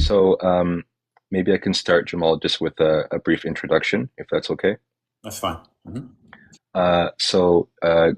So maybe I can start, Jamal, just with a brief introduction, if that's okay. That's fine. Hmm.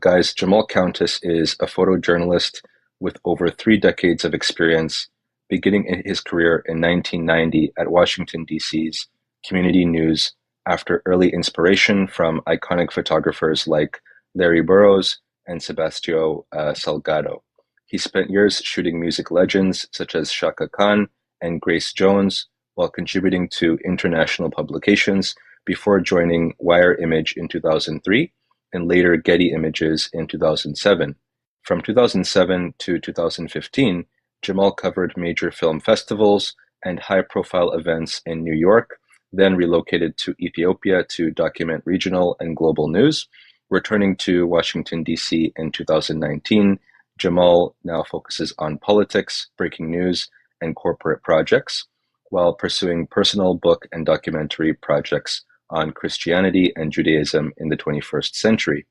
Guys, Jemal Countess is a photojournalist with over 3 decades of experience, beginning his career in 1990 at Washington, D.C.'s Community News after early inspiration from iconic photographers like Larry Burroughs and Sebastião Salgado. He spent years shooting music legends such as Shaka Khan and Grace Jones while contributing to international publications before joining Wire Image in 2003 and later Getty Images in 2007. From 2007 to 2015, Jemal covered major film festivals and high-profile events in New York, then relocated to Ethiopia to document regional and global news. Returning to Washington, D.C. in 2019, Jemal now focuses on politics, breaking news, and corporate projects, while pursuing personal book and documentary projects on Christianity and Judaism in the 21st century.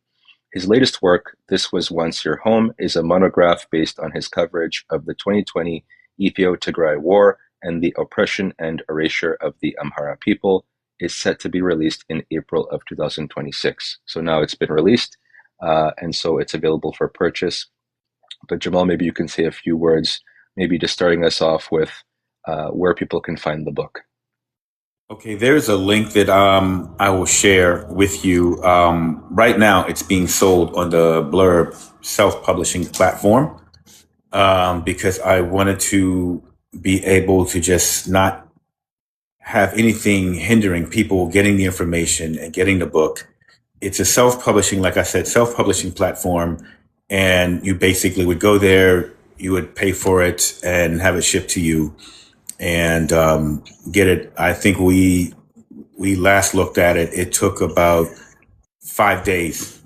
His latest work, This Was Once Your Home, is a monograph based on his coverage of the 2020 Ethio-Tigray War and the oppression and erasure of the Amhara people, is set to be released in April of 2026. So now it's been released, and so it's available for purchase. But Jamal, maybe you can say a few words, maybe just starting us off with where people can find the book. Okay, there's a link that I will share with you. Right now, it's being sold on the Blurb self-publishing platform because I wanted to be able to just not have anything hindering people getting the information and getting the book. It's a self-publishing, like I said, self-publishing platform, and you basically would go there, you would pay for it, and have it shipped to you and get it. I think we last looked at it. It took about 5 days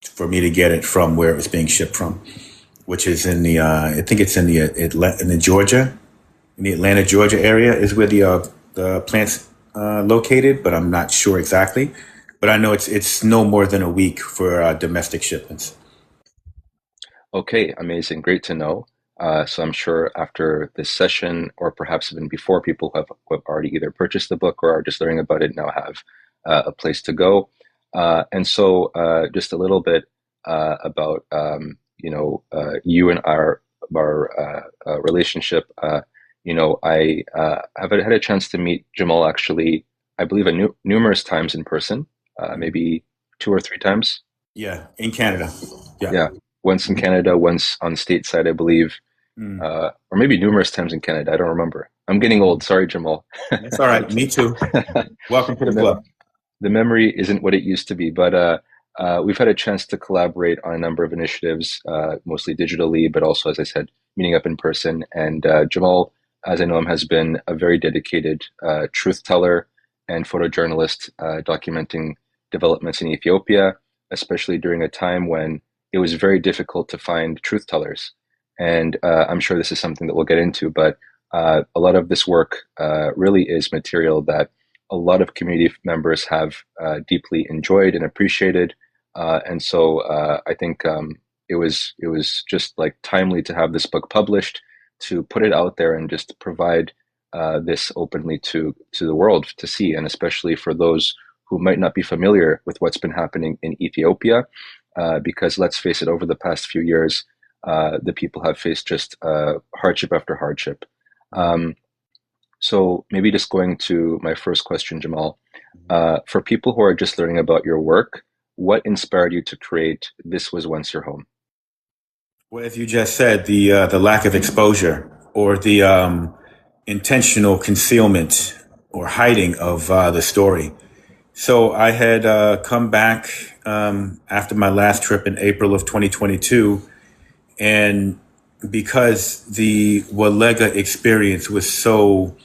for me to get it from where it was being shipped from, which is in the I think it's in the Georgia, in the Atlanta, Georgia area is where the plant's located, but I'm not sure exactly. But I know it's no more than a week for domestic shipments. Okay, amazing. Great to know. So I'm sure after this session, or perhaps even before, people who have already either purchased the book or are just learning about it now have a place to go. And so just a little bit about you and our relationship. I have had a chance to meet Jamal actually, I believe, numerous times in person, maybe 2 or 3 times. Yeah, in Canada. Yeah. Yeah, once in Canada, once on stateside, I believe, Mm. or maybe numerous times in Canada. I don't remember. I'm getting old. Sorry, Jamal. That's all right. Me too. Welcome to The the club. the memory isn't what it used to be, but we've had a chance to collaborate on a number of initiatives, mostly digitally, but also, as I said, meeting up in person. And Jamal, as I know him, has been a very dedicated truth teller and photojournalist, documenting developments in Ethiopia, especially during a time when it was very difficult to find truth tellers. And I'm sure this is something that we'll get into, but a lot of this work really is material that a lot of community members have deeply enjoyed and appreciated. And so I think it was just like timely to have this book published, to put it out there and just provide this openly to the world to see, and especially for those who might not be familiar with what's been happening in Ethiopia, because let's face it, over the past few years, the people have faced just hardship after hardship. Um, so maybe just going to my first question, Jamal, for people who are just learning about your work, what inspired you to create This Was Once Your Home? Well, as you just said, the lack of exposure or the intentional concealment or hiding of the story. So I had come back after my last trip in April of 2022, and because the Walega experience was so,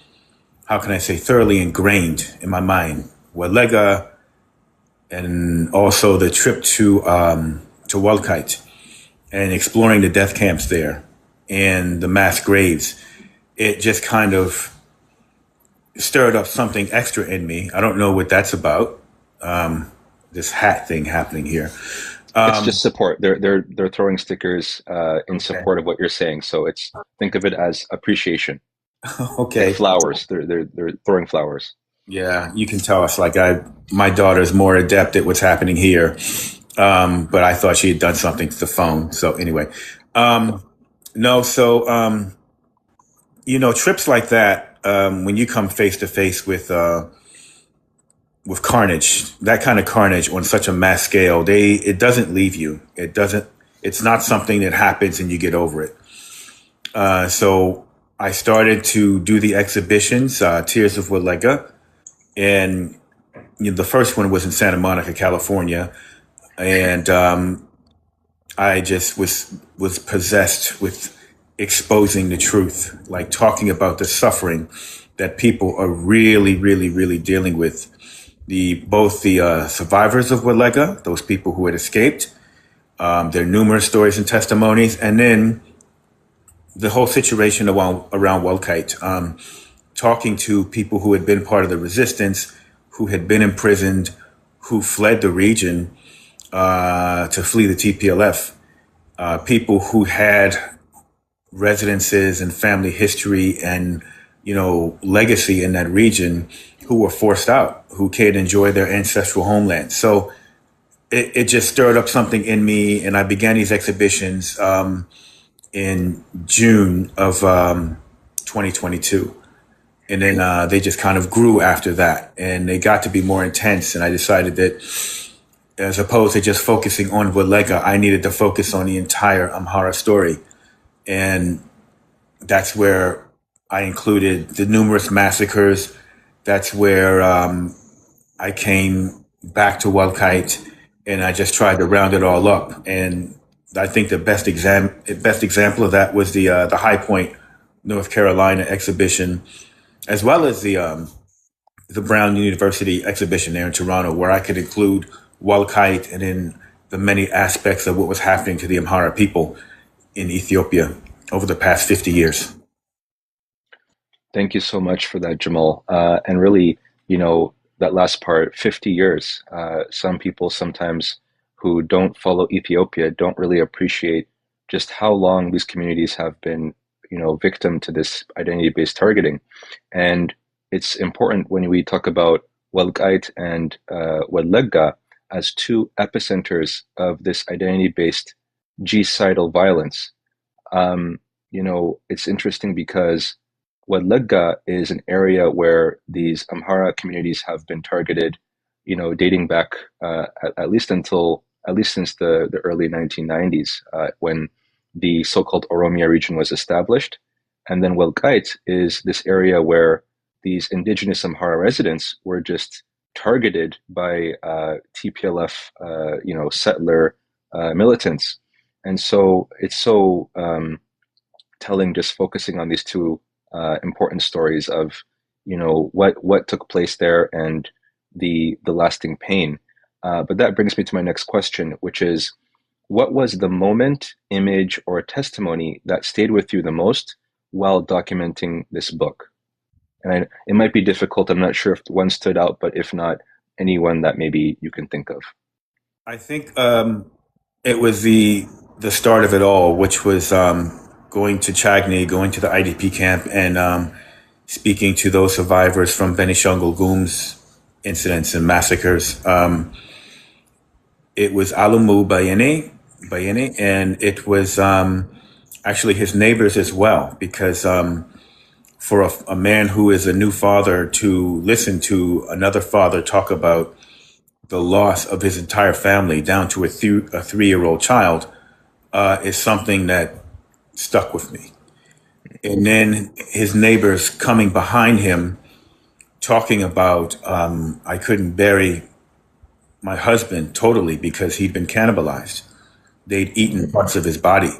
how can I say, thoroughly ingrained in my mind, Walega, and also the trip to Walkite and exploring the death camps there and the mass graves, it just kind of stirred up something extra in me. I don't know what that's about. This hat thing happening here. It's just support. They're throwing stickers in Okay. support of what you're saying. So think of it as appreciation. like Okay. flowers. They're throwing flowers. Yeah, you can tell us. Like my daughter's more adept at what's happening here, but I thought she had done something to the phone. So anyway, um, no. So trips like that, when you come face to face with carnage, that kind of carnage on such a mass scale, it doesn't leave you. It doesn't. It's not something that happens and you get over it. So I started to do the exhibitions, Tears of Walega, and the first one was in Santa Monica, California, and I just was possessed with exposing the truth, like talking about the suffering that people are really, really, really dealing with. Both the survivors of Walega, those people who had escaped, their numerous stories and testimonies, and then the whole situation around Welkite. Talking to people who had been part of the resistance, who had been imprisoned, who fled the region to flee the TPLF, people who had residences and family history and legacy in that region, who were forced out, who can't enjoy their ancestral homeland. So it just stirred up something in me, and I began these exhibitions in June of 2022. And then they just kind of grew after that, and they got to be more intense. And I decided that, as opposed to just focusing on Walega, I needed to focus on the entire Amhara story. And that's where I included the numerous massacres. That's where I came back to Welkite, and I just tried to round it all up. And I think the best example of that was the High Point, North Carolina exhibition, as well as the Brown University exhibition there in Toronto, where I could include Welkite and then the many aspects of what was happening to the Amhara people in Ethiopia over the past 50 years. Thank you so much for that, Jamal. And really, that last part, 50 years. Some people sometimes who don't follow Ethiopia don't really appreciate just how long these communities have been, victim to this identity-based targeting. And it's important when we talk about Welgait and Welega as two epicenters of this identity-based genocidal violence. Um, it's interesting because Wadlega is an area where these Amhara communities have been targeted, dating back at least since the early 1990s, when the so-called Oromia region was established. And then Welkait is this area where these indigenous Amhara residents were just targeted by TPLF, settler militants. And so it's so telling, just focusing on these two important stories of what took place there and the lasting pain. But that brings me to my next question, which is, what was the moment, image, or testimony that stayed with you the most while documenting this book? And it might be difficult. I'm not sure if one stood out, but if not, anyone that maybe you can think of. I think it was the start of it all, which was going to Chagny, going to the IDP camp, and speaking to those survivors from Benishangul Gum's incidents and massacres. It was Alumu Bayene, and it was actually his neighbors as well, because for a man who is a new father to listen to another father talk about the loss of his entire family down to a 3-year-old child is something that stuck with me. And then his neighbors coming behind him talking about, I couldn't bury my husband totally because he'd been cannibalized. They'd eaten parts of his body.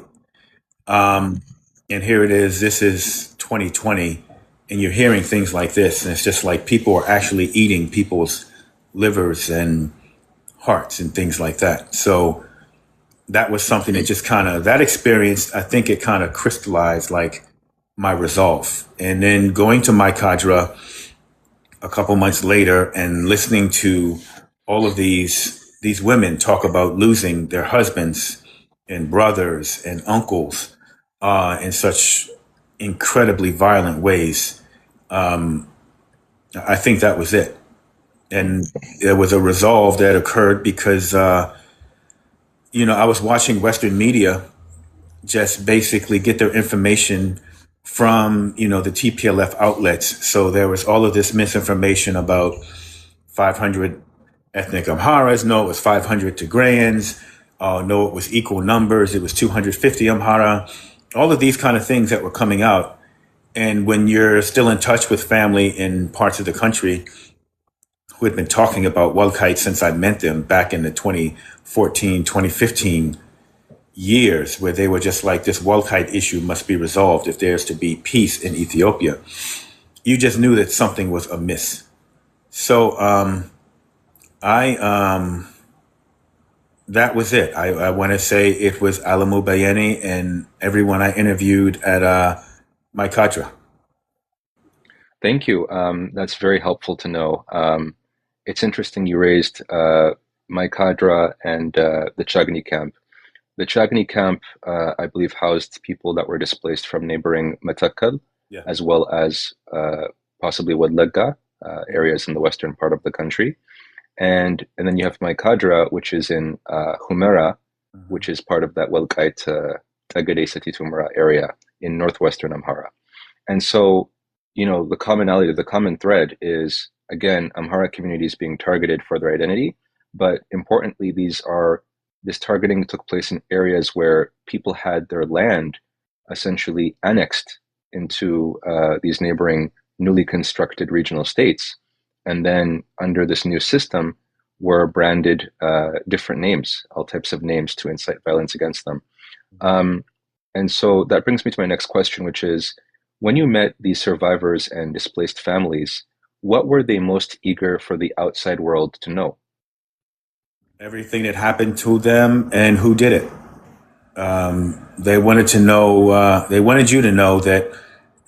Um, and here it is, this is 2020, and you're hearing things like this. And it's just like people are actually eating people's livers and hearts and things like that. So that was something that just kind of, that experience, I think it kind of crystallized like my resolve. And then going to Mai-Kadra a couple months later and listening to all of these women talk about losing their husbands and brothers and uncles in such incredibly violent ways. I think that was it. And there was a resolve that occurred because, I was watching Western media just basically get their information from, the TPLF outlets. So there was all of this misinformation about 500 ethnic Amharas. No, it was 500 Tigrayans. No, it was equal numbers. It was 250 Amhara. All of these kind of things that were coming out. And when you're still in touch with family in parts of the country who had been talking about Walkite since I met them back in the 2014, 2015 years, where they were just like, this Walkite issue must be resolved if there's to be peace in Ethiopia, you just knew that something was amiss. So I that was it. I want to say it was Alamu Bayeni and everyone I interviewed at Mai-Kadra. Thank you. That's very helpful to know. It's interesting you raised Mai-Kadra and the Chagni camp. The Chagni camp, I believe, housed people that were displaced from neighboring Matakal, Yeah. as well as possibly Wadlaga areas in the western part of the country. And then you have Mai-Kadra, which is in Humera, Mhm. which is part of that Welkite Tagade Sati Tumra area in northwestern Amhara. And so, the commonality, the common thread is, again, Amhara communities being targeted for their identity. But importantly, this targeting took place in areas where people had their land essentially annexed into these neighboring newly constructed regional states. And then under this new system, were branded different names, all types of names to incite violence against them. Um, and so that brings me to my next question, which is when you met these survivors and displaced families, what were they most eager for the outside world to know? Everything that happened to them and who did it. They wanted to know. They wanted you to know that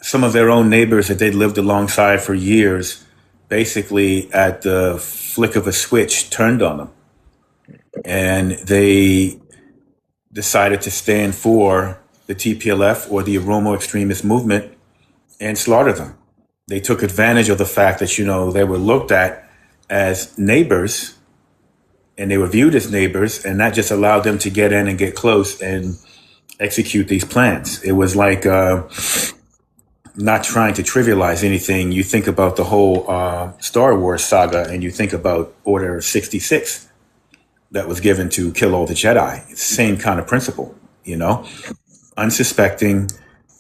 some of their own neighbors that they'd lived alongside for years, basically at the flick of a switch, turned on them, and they decided to stand for the TPLF or the Oromo extremist movement and slaughter them. They took advantage of the fact that they were looked at as neighbors and they were viewed as neighbors, and that just allowed them to get in and get close and execute these plans. It was like not trying to trivialize anything. You think about the whole Star Wars saga, and you think about Order 66 that was given to kill all the Jedi. It's the same kind of principle, unsuspecting.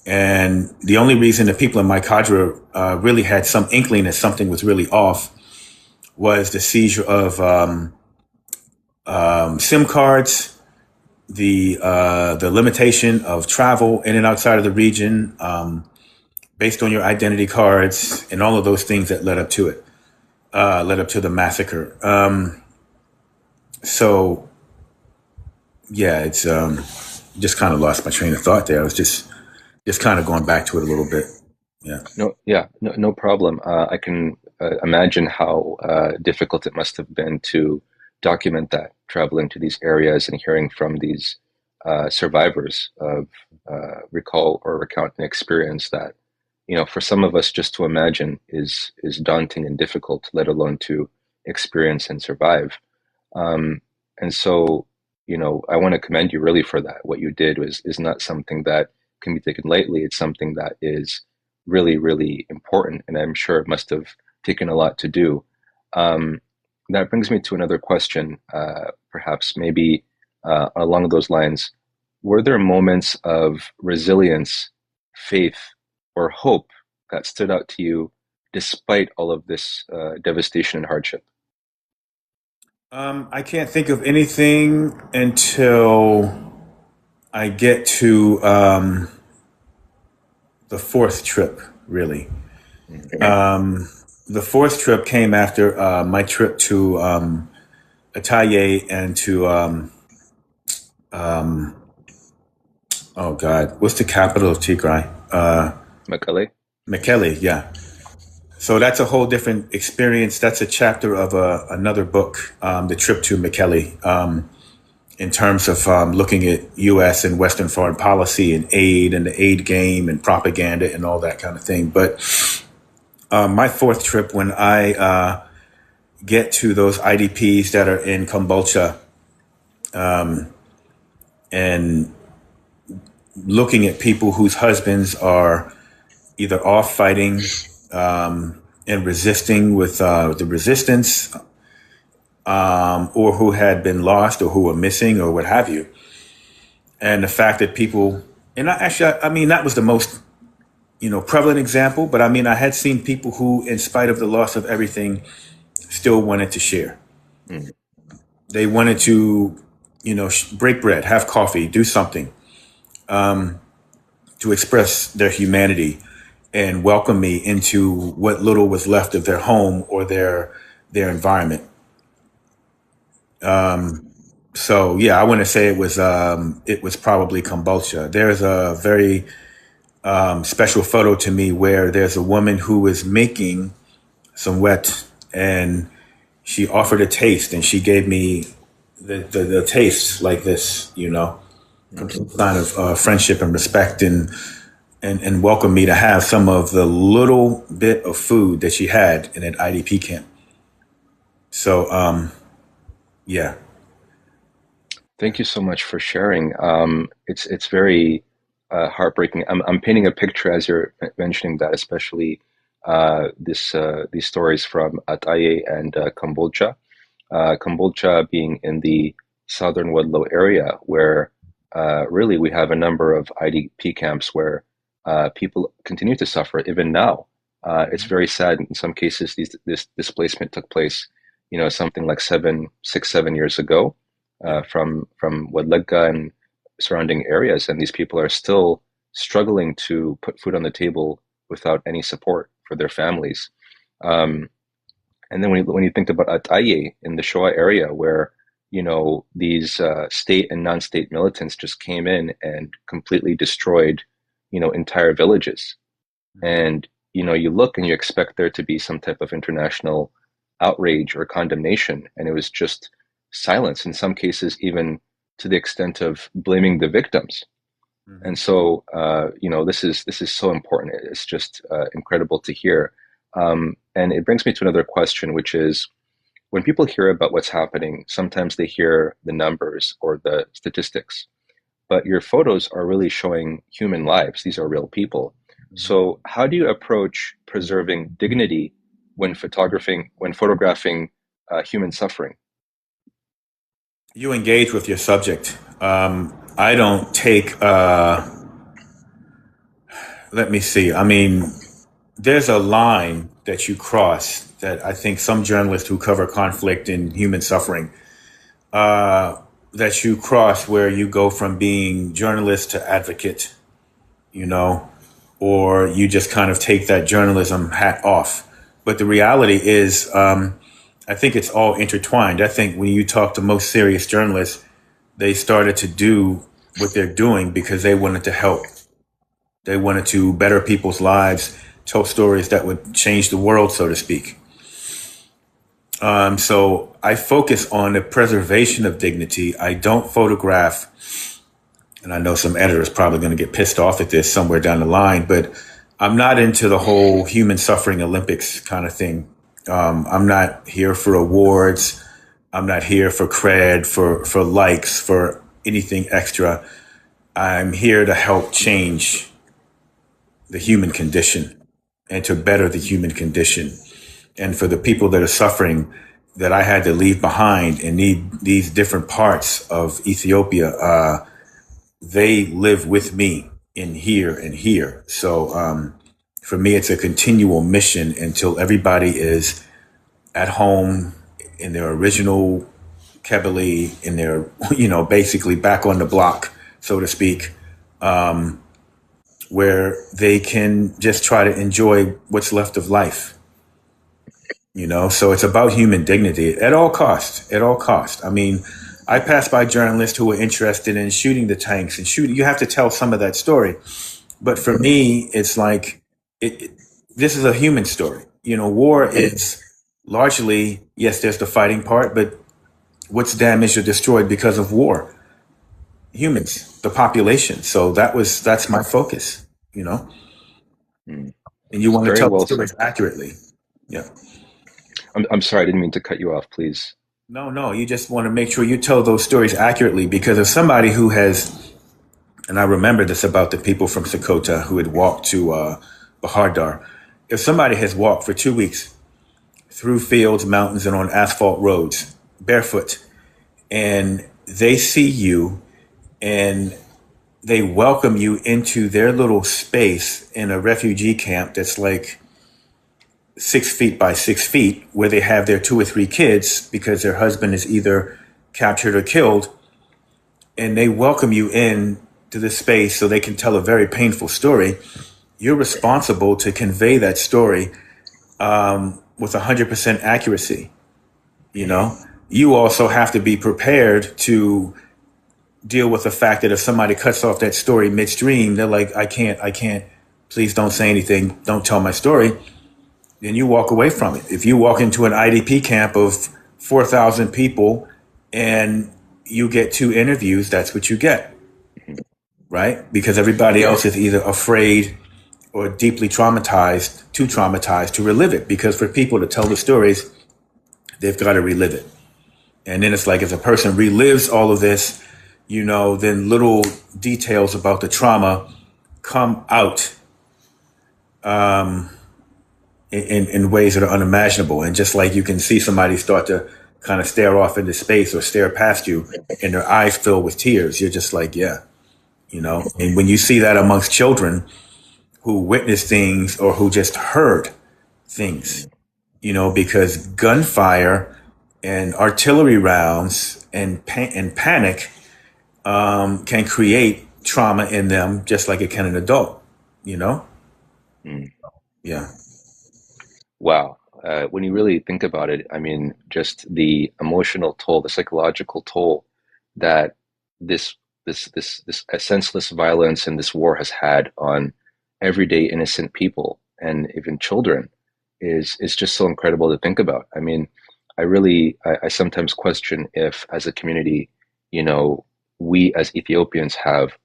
And the only reason the people in Mai-Kadra really had some inkling that something was really off was the seizure of SIM cards, the limitation of travel in and outside of the region, based on your identity cards, and all of those things that led up to it, led up to the massacre. So yeah, it's just kind of lost my train of thought there. I was just kind of going back to it a little bit. Yeah. No, yeah, no problem. I can imagine how difficult it must have been to document that, traveling to these areas and hearing from these survivors of recall or recount an experience that, for some of us just to imagine is daunting and difficult, let alone to experience and survive. Um, and so, I want to commend you really for that. What you did is not something that can be taken lightly. It's something that is really, really important, and I'm sure it must have taken a lot to do. Um, that brings me to another question, perhaps maybe along those lines. Were there moments of resilience, faith, or hope that stood out to you despite all of this devastation and hardship? I can't think of anything until I get to the fourth trip, really. Mhm. The fourth trip came after my trip to Ataye and to oh God, what's the capital of Tigray? Makale? Mekelle, yeah. So that's a whole different experience. That's a chapter of another book, the trip to Mekelle. in terms of looking at U.S. and Western foreign policy and aid and the aid game and propaganda and all that kind of thing. But my fourth trip, when I get to those IDPs that are in Kambodscha and looking at people whose husbands are either off fighting and resisting with the resistance, or who had been lost or who were missing or what have you. And the fact that people, and I mean, that was the most, prevalent example, but I mean, I had seen people who, in spite of the loss of everything, still wanted to share. Mm. They wanted to, break bread, have coffee, do something to express their humanity and welcome me into what little was left of their home or their environment. So yeah, I want to say it was probably Kambodscha. There's a very special photo to me where there's a woman who is making some wet, and she offered a taste, and she gave me the taste like this, Mm. complete sign of friendship and respect, and welcome me to have some of the little bit of food that she had in an IDP camp. So yeah. Thank you so much for sharing. It's very heartbreaking. I'm painting a picture as you're mentioning that, especially this these stories from Ataye and Cambodia. Cambodia being in the southern Woodlow area, where really we have a number of IDP camps where people continue to suffer even now. It's very sad. In some cases, this displacement took place, something like 7 years ago, Yeah. from Wadlega and surrounding areas, and these people are still struggling to put food on the table without any support for their families. Um, and then when you think about Ataye in the Shoa area, where these state and non-state militants just came in and completely destroyed entire villages, Mhm. and you look and you expect there to be some type of international outrage or condemnation, and it was just silence. In some cases, even to the extent of blaming the victims. And Mhm. so, this is so important. It's just incredible to hear. And it brings me to another question, which is when people hear about what's happening, sometimes they hear the numbers or the statistics, but your photos are really showing human lives. These are real people. Mhm. So, how do you approach preserving dignity when photographing human suffering? You engage with your subject. I don't take. Let me see. I mean, there's a line that you cross that I think some journalists who cover conflict and human suffering, that you cross, where you go from being journalist to advocate, you know, or you just kind of take that journalism hat off. But the reality is, I think it's all intertwined. I think when you talk to most serious journalists, they started to do what they're doing because they wanted to help. They wanted to better people's lives, tell stories that would change the world, so to speak. So I focus on the preservation of dignity. I don't photograph, and I know some editors probably going to get pissed off at this somewhere down the line, but I'm not into the whole human suffering Olympics kind of thing. I'm not here for awards. I'm not here for cred, for likes, for anything extra. I'm here to help change the human condition and to better the human condition. And for the people that are suffering that I had to leave behind and need these different parts of Ethiopia, they live with me in here and here. So for me, it's a continual mission until everybody is at home in their original Kebele, in their, basically back on the block, so to speak, where they can just try to enjoy what's left of life. So it's about human dignity at all costs. At all costs. I mean, I pass by journalists who are interested in shooting the tanks and shooting. You have to tell some of that story. But for me, it's like it this is a human story. War is largely, yes, there's the fighting part, but what's damaged or destroyed because of war? Humans, the population. So that's my focus, you know. Mm. And you want to Very tell the well said. stories accurately. Yeah. I'm sorry, I didn't mean to cut you off, please. No, no, you just want to make sure you tell those stories accurately because if somebody who has, and I remember this about the people from Sakota who had walked to Bahardar, if somebody has walked for 2 weeks through fields, mountains, and on asphalt roads, barefoot, and they see you and they welcome you into their little space in a refugee camp that's like 6 feet by 6 feet, where they have their two or three kids because their husband is either captured or killed, and they welcome you in to this space so they can tell a very painful story. You're responsible to convey that story with 100% accuracy. You know, you also have to be prepared to deal with the fact that if somebody cuts off that story midstream, they're like, I can't, please don't say anything, don't tell my story. Then you walk away from it. If you walk into an IDP camp of 4,000 people and you get two interviews, that's what you get, right? Because everybody Yeah. else is either afraid or deeply traumatized, too traumatized to relive it. Because for people to tell the stories, they've got to relive it. And then it's like if a person relives all of this, then little details about the trauma come out in ways that are unimaginable. And just like you can see somebody start to kind of stare off into space or stare past you and their eyes fill with tears, you're just like, yeah. And when you see that amongst children who witnessed things or who just heard things, because gunfire and artillery rounds and panic can create trauma in them just like it can an adult, you know? Mm. Yeah. Wow. When you really think about it, I mean, just the emotional toll, the psychological toll that this this senseless violence and this war has had on everyday innocent people and even children is just so incredible to think about. I mean, I sometimes question if, as a community, we as Ethiopians have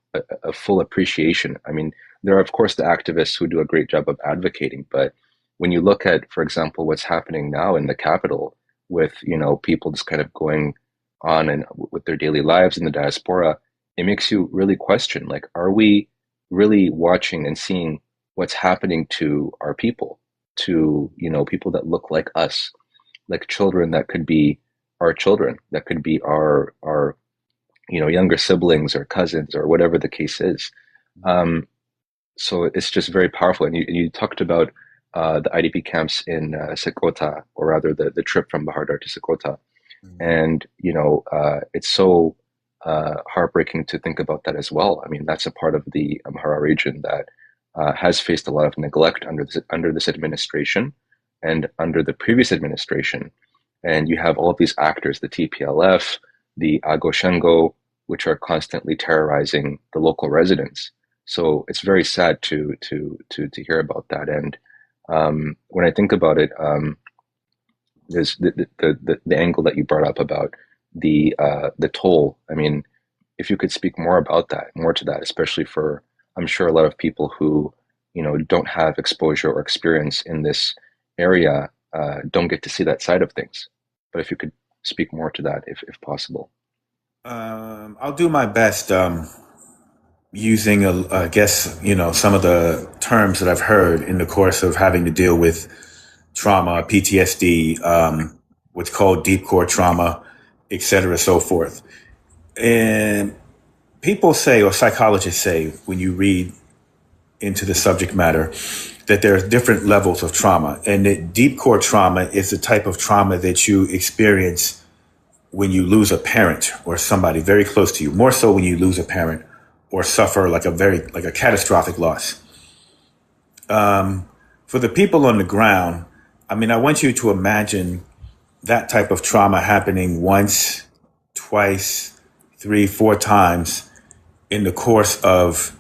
a full appreciation. I mean, there are of course the activists who do a great job of advocating, but when you look at, for example, what's happening now in the capital with, people just kind of going on and with their daily lives in the diaspora, it makes you really question, like, are we really watching and seeing what's happening to our people, to, people that look like us, like children that could be our children, that could be our, younger siblings or cousins or whatever the case is. Um, so it's just very powerful. And you talked about the IDP camps in Sekota, or rather the trip from Bahardar to Sekota. And, it's so heartbreaking to think about that as well. I mean, that's a part of the Amhara region that has faced a lot of neglect under this administration and under the previous administration. And you have all of these actors, the TPLF, the Agoshengo, which are constantly terrorizing the local residents. So it's very sad to hear about that. And when I think about it, there's the angle that you brought up about the toll. I mean, if you could speak more to that, especially for, I'm sure, a lot of people who don't have exposure or experience in this area, don't get to see that side of things. But if you could speak more to that, if possible. I'll do my best using, I guess, some of the terms that I've heard in the course of having to deal with trauma, PTSD, what's called deep core trauma, et cetera, so forth. And people say, or psychologists say, when you read into the subject matter, that there are different levels of trauma. And that deep core trauma is the type of trauma that you experience when you lose a parent or somebody very close to you, more so when you lose a parent or suffer like a catastrophic loss. For the people on the ground, I mean, I want you to imagine that type of trauma happening once, twice, three, four times in the course of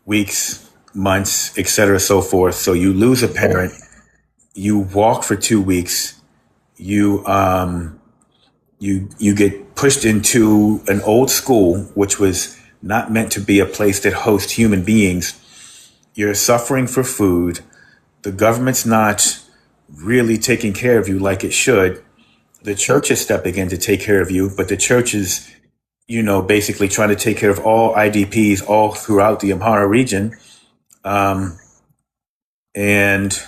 weeks, months, et cetera, so forth. So you lose a parent, you walk for 2 weeks, you You get pushed into an old school, which was not meant to be a place that hosts human beings. You're suffering for food. The government's not really taking care of you like it should. The church is stepping in to take care of you, but the church is, basically trying to take care of all IDPs all throughout the Amhara region. Um, and,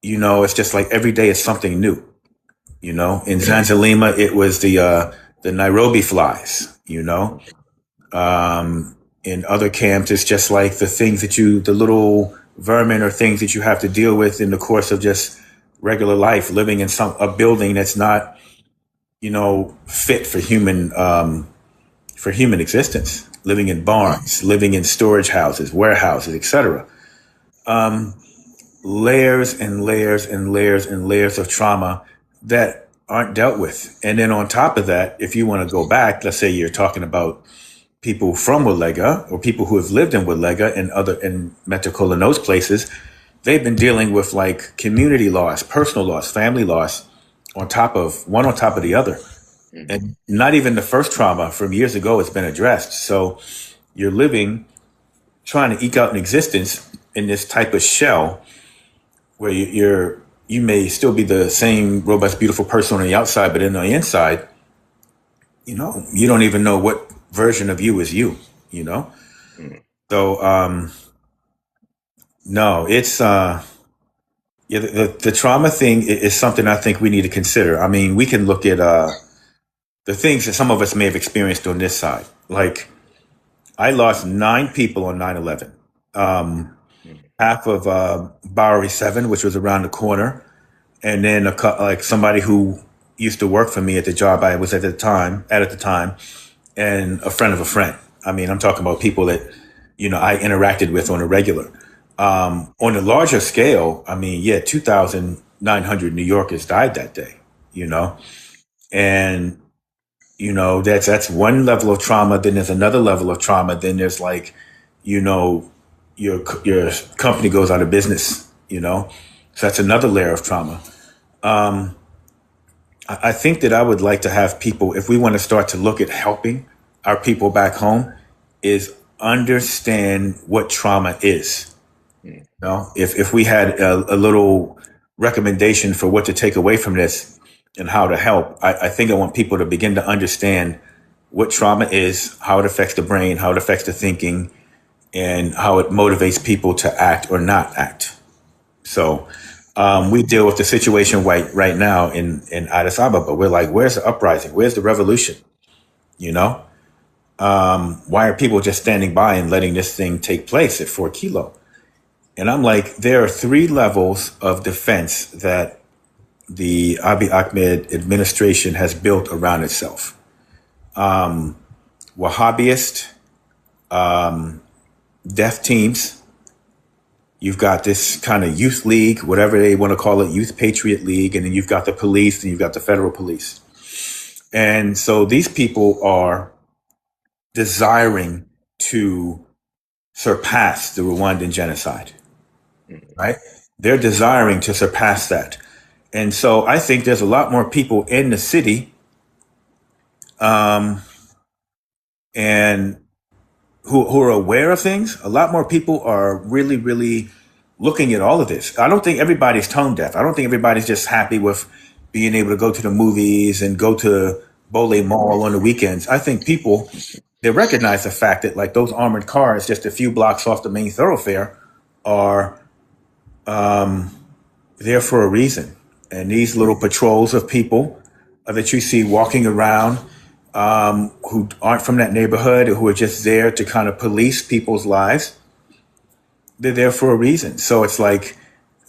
it's just like every day is something new. In Zanzalima, it was the Nairobi flies, In other camps, it's just like the little vermin or things that you have to deal with in the course of just regular life, living in a building that's not, fit for human existence. Living in barns, living in storage houses, warehouses, etc. Layers and layers and layers and layers of trauma that aren't dealt with. And then on top of that, if you want to go back, let's say you're talking about people from Wolega or people who have lived in Wolega and other in Metrocola and those places, they've been dealing with like community loss, personal loss, family loss on top of the other. And not even the first trauma from years ago has been addressed. So you're living, trying to eke out an existence in this type of shell where you may still be the same robust, beautiful person on the outside, but in the inside, you don't even know what version of you is you, you know? So, no, it's, yeah, the trauma thing is something I think we need to consider. I mean, we can look at, the things that some of us may have experienced on this side. Like, I lost 9 people on 9/11. Half of, Bowery 7, which was around the corner. And then like somebody who used to work for me at the job I was at the time, and a friend of a friend. I mean, I'm talking about people that, I interacted with on a regular. On a larger scale, I mean, yeah, 2,900 New Yorkers died that day, and, that's one level of trauma. Then there's another level of trauma. Then there's like, you know, your company goes out of business, so that's another layer of trauma. I think that I would like to have people, if we want to start to look at helping our people back home, is understand what trauma is. If we had a little recommendation for what to take away from this and how to help, I think I want people to begin to understand what trauma is, how it affects the brain, how it affects the thinking, and how it motivates people to act or not act. So we deal with the situation right now in Addis Ababa. We're like, where's the uprising? Where's the revolution? You know? Why are people just standing by and letting this thing take place at 4 Kilo? And I'm like, there are 3 levels of defense that the Abiy Ahmed administration has built around itself. Wahhabist, death teams. You've got this kind of youth league, whatever they want to call it, youth patriot league, and then you've got the police, and you've got the federal police. And so these people are desiring to surpass the Rwandan genocide, right? They're desiring to surpass that. And so I think there's a lot more people in the city, and who are aware of things. A lot more people are really, really looking at all of this. I don't think everybody's tone deaf. I don't think everybody's just happy with being able to go to the movies and go to Bole Mall on the weekends. I think people, they recognize the fact that like those armored cars just a few blocks off the main thoroughfare are there for a reason. And these little patrols of people that you see walking around, who aren't from that neighborhood, or who are just there to kind of police people's lives, they're there for a reason. So it's like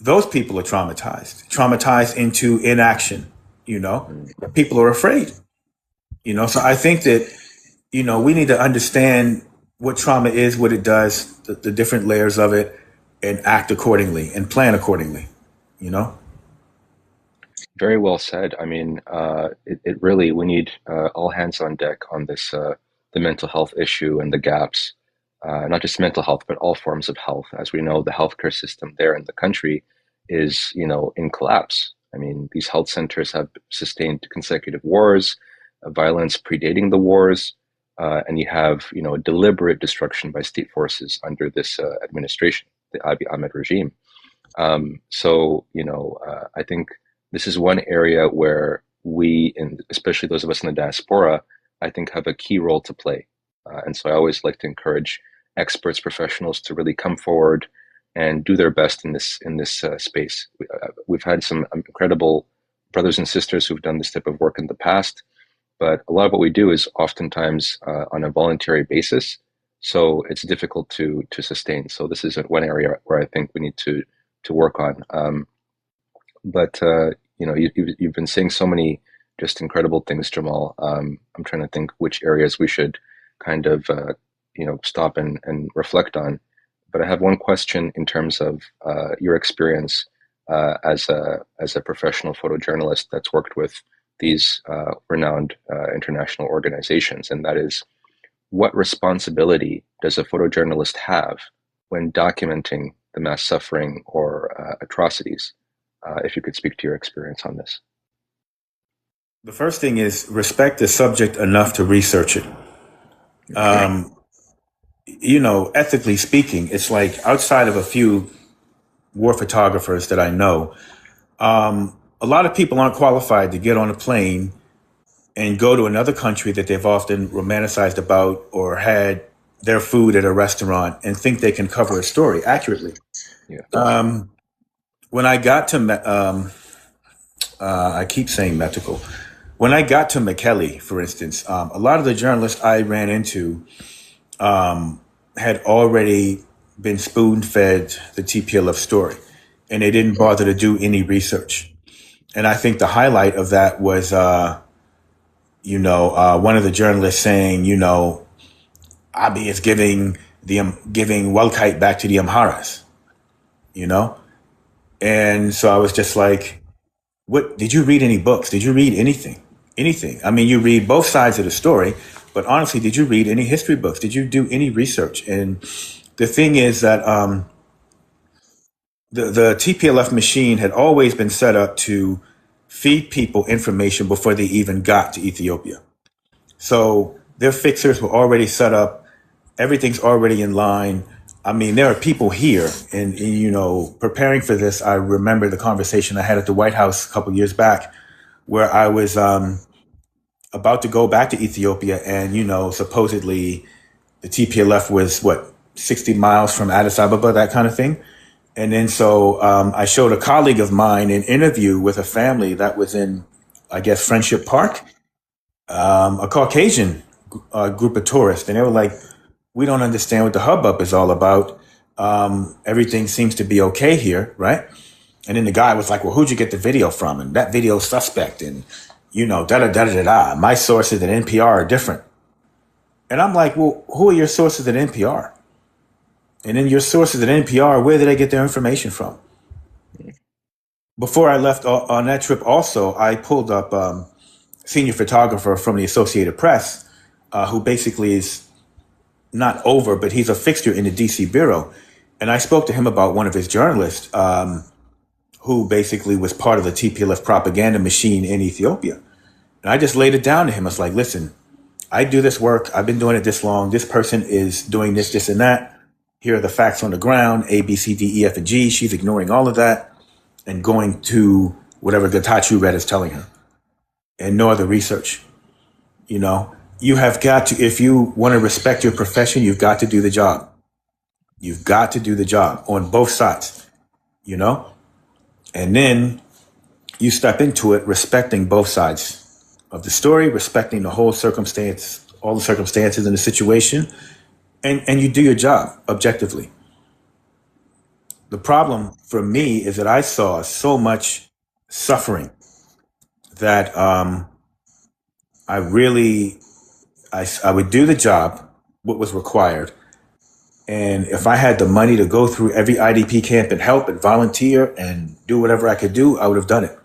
those people are traumatized into inaction, People are afraid, So I think that, we need to understand what trauma is, what it does, the different layers of it, and act accordingly and plan accordingly, you know? Very well said. I mean, it really, we need all hands on deck on this, the mental health issue and the gaps, not just mental health, but all forms of health. As we know, the healthcare system there in the country is, in collapse. I mean, these health centers have sustained consecutive wars, violence predating the wars, and you have, deliberate destruction by state forces under this administration, the Abiy Ahmed regime. I think this is one area where we, and especially those of us in the diaspora, I think have a key role to play. And so I always like to encourage experts, professionals to really come forward and do their best in this space. We've had some incredible brothers and sisters who've done this type of work in the past, but a lot of what we do is oftentimes on a voluntary basis, so it's difficult to sustain. So this is one area where I think we need to work on. You've been saying so many just incredible things, Jamal. I'm trying to think which areas we should kind of stop and reflect on. But I have one question in terms of your experience as a professional photojournalist that's worked with these renowned international organizations, and that is, what responsibility does a photojournalist have when documenting the mass suffering or atrocities? If you could speak to your experience on this. The first thing is respect the subject enough to research it. Okay. Ethically speaking, it's like outside of a few war photographers that I know, a lot of people aren't qualified to get on a plane and go to another country that they've often romanticized about or had their food at a restaurant and think they can cover a story accurately. Yeah. When I got to, I keep saying medical. When I got to Mekelle, for instance, a lot of the journalists I ran into had already been spoon-fed the TPLF story, and they didn't bother to do any research. And I think the highlight of that was, one of the journalists saying, Abiy is giving Welkite back to the Amharas, And so I was just like, what, did you read any books? Did you read anything? Anything? I mean, you read both sides of the story, but honestly, did you read any history books? Did you do any research? And the thing is that the TPLF machine had always been set up to feed people information before they even got to Ethiopia. So their fixers were already set up. Everything's already in line. I mean, there are people here, and preparing for this, I remember the conversation I had at the White House a couple years back, where I was about to go back to Ethiopia, and supposedly the TPLF was 60 miles from Addis Ababa, that kind of thing. And then so I showed a colleague of mine an interview with a family that was in, I guess, Friendship Park, a Caucasian group of tourists, and they were like, we don't understand what the hubbub is all about. Everything seems to be okay here, right? And then the guy was like, well, who'd you get the video from? And that video's suspect. And, da-da-da-da-da. My sources at NPR are different. And I'm like, well, who are your sources at NPR? And then your sources at NPR, where did they get their information from? Before I left on that trip also, I pulled up senior photographer from the Associated Press, who basically is not over, but he's a fixture in the DC bureau. And I spoke to him about one of his journalists who basically was part of the TPLF propaganda machine in Ethiopia. And I just laid it down to him. I was like, listen, I do this work. I've been doing it this long. This person is doing this, this, and that. Here are the facts on the ground, A, B, C, D, E, F, and G. She's ignoring all of that and going to whatever Getachew Red is telling her, and no other research. You have got to, if you want to respect your profession, you've got to do the job. You've got to do the job on both sides, and then you step into it respecting both sides of the story, respecting the whole circumstance, all the circumstances in the situation, and you do your job objectively. The problem for me is that I saw so much suffering that I would do the job, what was required. And if I had the money to go through every IDP camp and help and volunteer and do whatever I could do, I would have done it,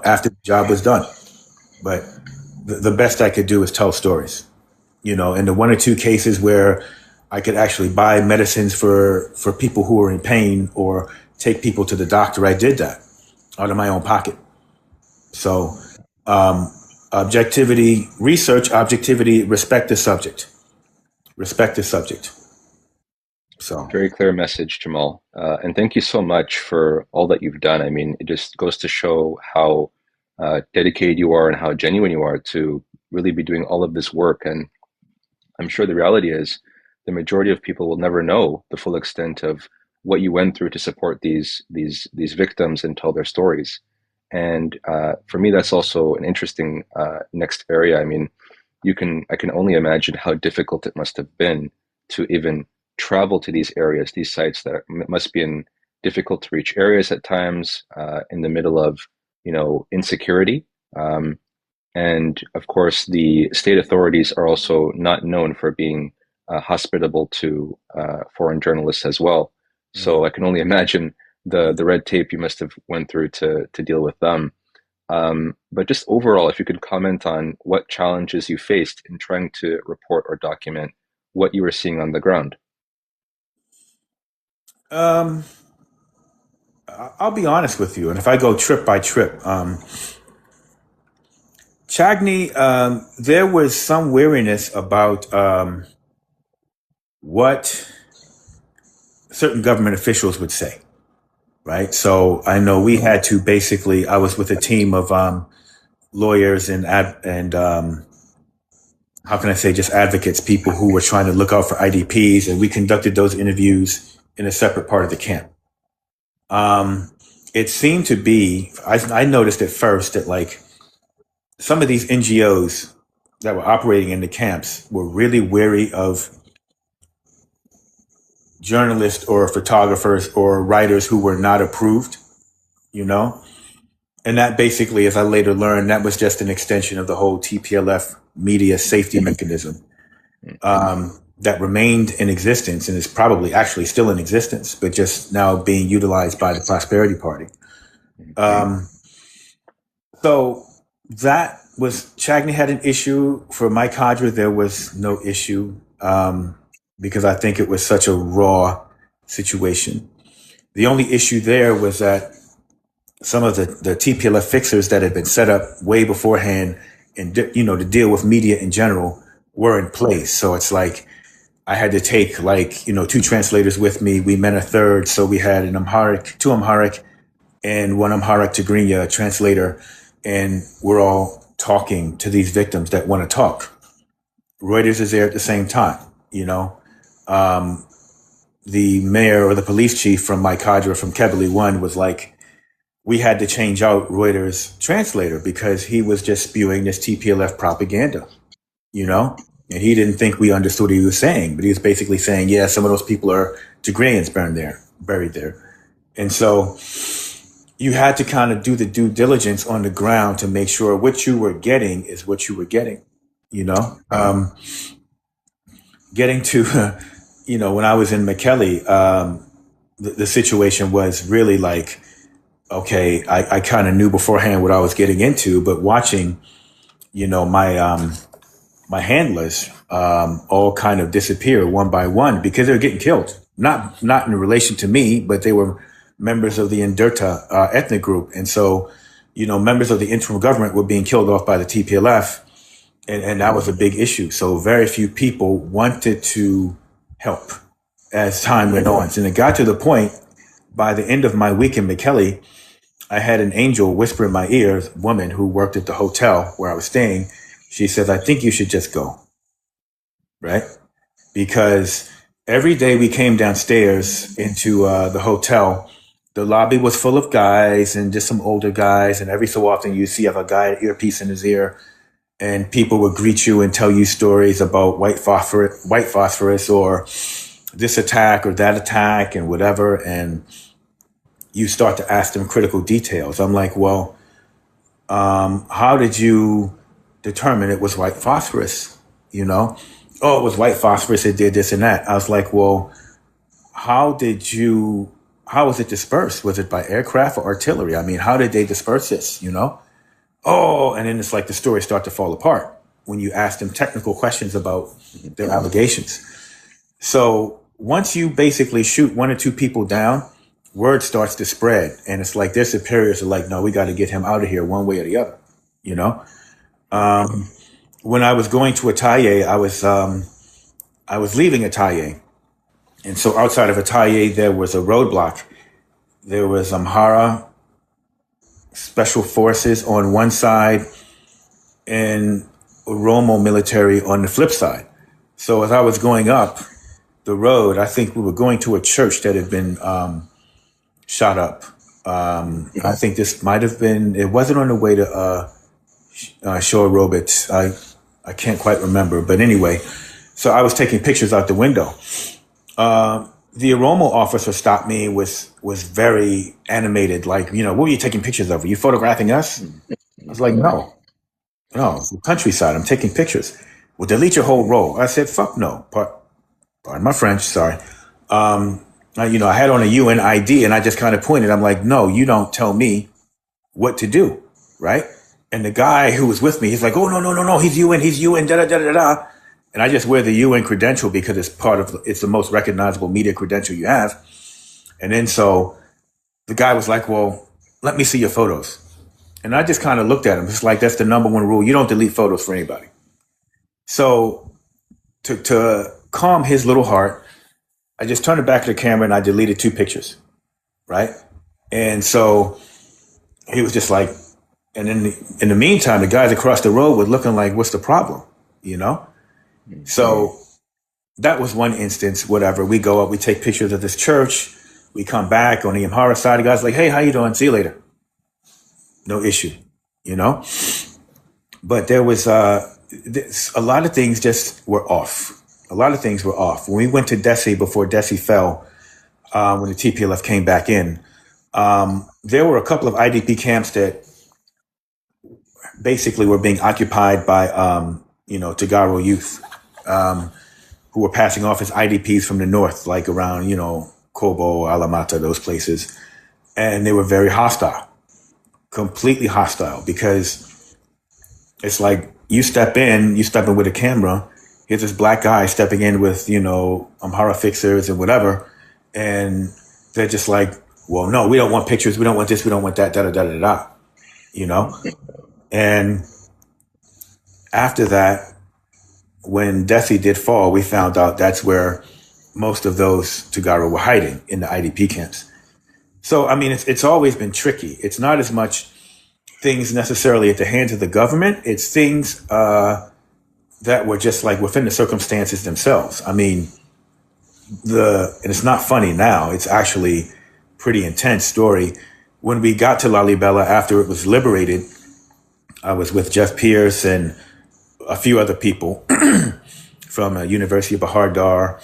after the job was done. But the best I could do is tell stories, in the one or two cases where I could actually buy medicines for people who were in pain or take people to the doctor, I did that. out of my own pocket. So, um, objectivity, research, objectivity, respect the subject. Respect the subject. So, Very clear message, Jamal. And thank you so much for all that you've done. I mean, it just goes to show how dedicated you are and how genuine you are to really be doing all of this work. And I'm sure the reality is the majority of people will never know the full extent of what you went through to support these victims and tell their stories. And for me, that's also an interesting next area. I mean, I can only imagine how difficult it must have been to even travel to these areas, these sites that must be in difficult to reach areas at times, in the middle of insecurity. Um, and of course, the state authorities are also not known for being hospitable to foreign journalists as well. So I can only imagine the red tape you must have went through to deal with them. But just overall, if you could comment on what challenges you faced in trying to report or document what you were seeing on the ground. um, I'll be honest with you. And if I go trip by trip, Chagny, there was some weariness about what certain government officials would say, right? So I know we had to basically, I was with a team of lawyers and how can I say, just advocates, people who were trying to look out for IDPs, and we conducted those interviews in a separate part of the camp. Um, it seemed to be, I noticed at first that like some of these NGOs that were operating in the camps were really wary of journalists or photographers or writers who were not approved, you know? And that basically, as I later learned, that was just an extension of the whole TPLF media safety mechanism that remained in existence and is probably actually still in existence, but just now being utilized by the Prosperity Party. So that was, Chagny had an issue. For Mai-Kadra, there was no issue because I think it was such a raw situation. The only issue there was that some of the TPLF fixers that had been set up way beforehand and, to deal with media in general were in place. So it's like I had to take two translators with me. We met a third. So we had two Amharic and one Amharic Tigrinya translator. And we're all talking to these victims that want to talk. Reuters is there at the same time, the mayor or the police chief from Mai-Kadra from Kebele 1 was like, we had to change out Reuters translator because he was just spewing this TPLF propaganda, and he didn't think we understood what he was saying, but he was basically saying, yeah, some of those people are Tigrayans buried there. And so you had to kind of do the due diligence on the ground to make sure what you were getting is what you were getting, getting to, when I was in Mekelle, the situation was really like, okay, I kind of knew beforehand what I was getting into, but watching, my handlers all kind of disappear one by one because they were getting killed. Not in relation to me, but they were members of the Ndurta ethnic group. And so, members of the interim government were being killed off by the TPLF. And that was a big issue. So very few people wanted to help as time went on. And it got to the point, by the end of my week in Mekelle, I had an angel whisper in my ear, a woman who worked at the hotel where I was staying. She says, I think you should just go. Right? Because every day we came downstairs into the hotel, the lobby was full of guys and just some older guys. And every so often you see have a guy an earpiece in his ear, and people would greet you and tell you stories about white phosphorus or this attack or that attack and whatever. And you start to ask them critical details. I'm like, well, how did you determine it was white phosphorus? Oh, it was white phosphorus. It did this and that. I was like, well, how was it dispersed? Was it by aircraft or artillery? I mean, how did they disperse this? Oh, and then it's like the stories start to fall apart when you ask them technical questions about their allegations. So once you basically shoot one or two people down, word starts to spread, and it's like their superiors are like, no, we got to get him out of here one way or the other. You know, when I was going to Ataye, I was leaving Ataye, and so outside of Ataye there was a roadblock. There was Amhara special forces on one side and Oromo military on the flip side. So as I was going up the road, I think we were going to a church that had been shot up. I think this might have been. It wasn't on the way to Shore Roberts. I can't quite remember, but anyway. So I was taking pictures out the window. The Oromo officer stopped me. Was very animated, like, what were you taking pictures of? Were you photographing us? I was like, no, no, it's the countryside. I'm taking pictures. Well, delete your whole roll. I said, fuck no. Pardon my French. Sorry. I had on a UN ID and I just kind of pointed. I'm like, no, you don't tell me what to do, right? And the guy who was with me, he's like, oh, no, no, no, no, he's UN, da da da da da. And I just wear the UN credential because it's the most recognizable media credential you have. And then so the guy was like, well, let me see your photos. And I just kind of looked at him. It's like, that's the number one rule. You don't delete photos for anybody. So to calm his little heart, I just turned it back to the camera and I deleted 2 pictures, right? And so he was just like, and in the meantime, the guys across the road were looking like, what's the problem? You know? So that was one instance, whatever. We go up, we take pictures of this church. We come back on the Amhara side. The guy's like, hey, how you doing? See you later. No issue, you know? But there was a lot of things just were off. A lot of things were off. When we went to Desi before Desi fell, when the TPLF came back in, there were a couple of IDP camps that basically were being occupied by, Tagaro youth, who were passing off as IDPs from the north, like around, Kobo, Alamata, those places. And they were very hostile, completely hostile, because it's like you step in with a camera. Here's this black guy stepping in with, Amhara fixers and whatever. And they're just like, well, no, we don't want pictures. We don't want this. We don't want that, da, da, da, da, da, And after that, when Desi did fall, we found out that's where most of those Tagaro were hiding, in the IDP camps. So, I mean, it's always been tricky. It's not as much things necessarily at the hands of the government. It's things that were just like within the circumstances themselves. I mean, and it's not funny now. It's actually pretty intense story. When we got to Lalibela after it was liberated, I was with Jeff Pierce and a few other people from the University of Bahar Dar.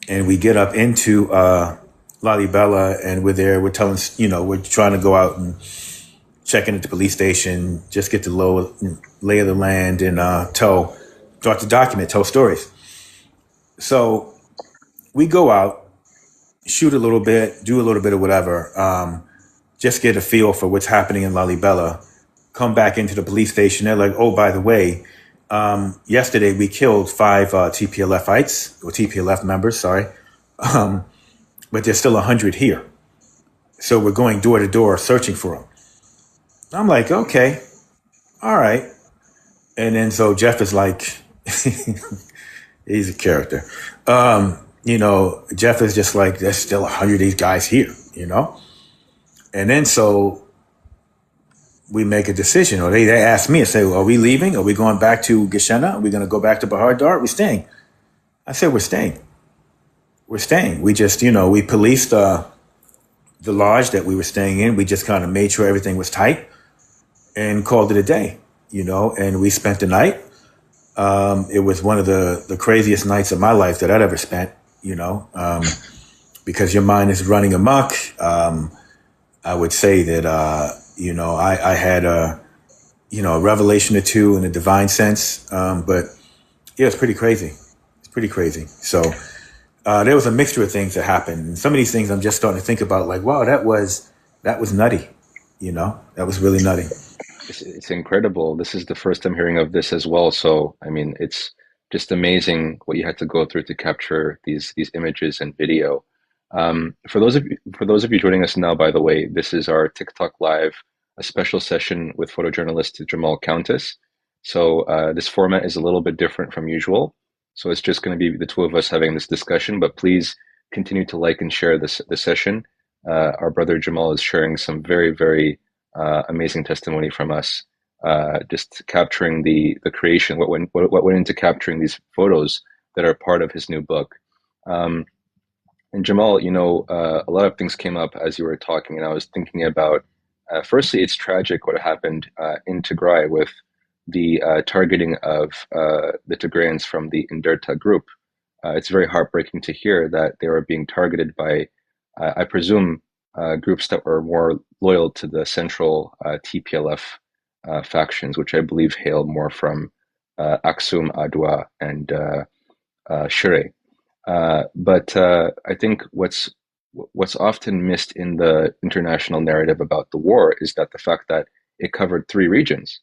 And we get up into Lalibela and we're there. We're telling, we're trying to go out and check in at the police station, just get the lay of the land and start to document, tell stories. So we go out, shoot a little bit, do a little bit of whatever, just get a feel for what's happening in Lalibela, come back into the police station. They're like, oh, by the way, yesterday we killed 5 TPLFites, or TPLF members, sorry. But there's still 100 here. So we're going door to door searching for them. I'm like, okay, all right. And then so Jeff is like, he's a character. Jeff is just like, there's still 100 of these guys here, And then so we make a decision, or they ask me and say, well, are we leaving? Are we going back to Geshena? Are we going to go back to Bahar Dar? Are we staying? I said, we're staying. We're staying. We just, we policed the lodge that we were staying in. We just kind of made sure everything was tight and called it a day, and we spent the night. It was one of the craziest nights of my life that I'd ever spent, because your mind is running amok. I would say that, I had a revelation or two in a divine sense. But yeah, it's pretty crazy. It's pretty crazy. So there was a mixture of things that happened. And some of these things I'm just starting to think about, like, wow, that was nutty. That was really nutty. It's incredible. This is the first I'm hearing of this as well. So, I mean, it's just amazing what you had to go through to capture these images and video. For those of you joining us now, by the way, this is our TikTok live, a special session with photojournalist Jemal Countess. So this format is a little bit different from usual. So it's just going to be the two of us having this discussion. But please continue to like and share this session. Our brother Jemal is sharing some very amazing testimony from us, just capturing the creation, what went into capturing these photos that are part of his new book. Um, and Jamal, a lot of things came up as you were talking, and I was thinking about, firstly, it's tragic what happened in Tigray with the targeting of the Tigrayans from the Inderta group. It's very heartbreaking to hear that they were being targeted by, I presume, groups that were more loyal to the central TPLF factions, which I believe hail more from Aksum, Adwa, and Shire. But I think what's often missed in the international narrative about the war is that the fact that it covered three regions.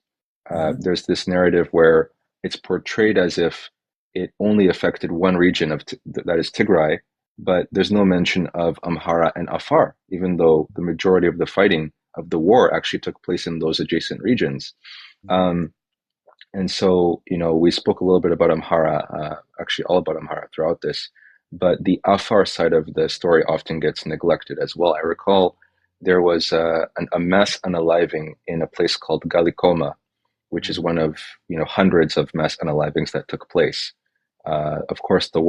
Mhm. There's this narrative where it's portrayed as if it only affected one region that is Tigray, but there's no mention of Amhara and Afar, even though the majority of the fighting of the war actually took place in those adjacent regions. Um, and so, we spoke a little bit about Amhara, actually all about Amhara throughout this, but the Afar side of the story often gets neglected as well. I recall there was a mass unaliving in a place called Galikoma, which is one of hundreds of mass unalivings that took place. Of course, the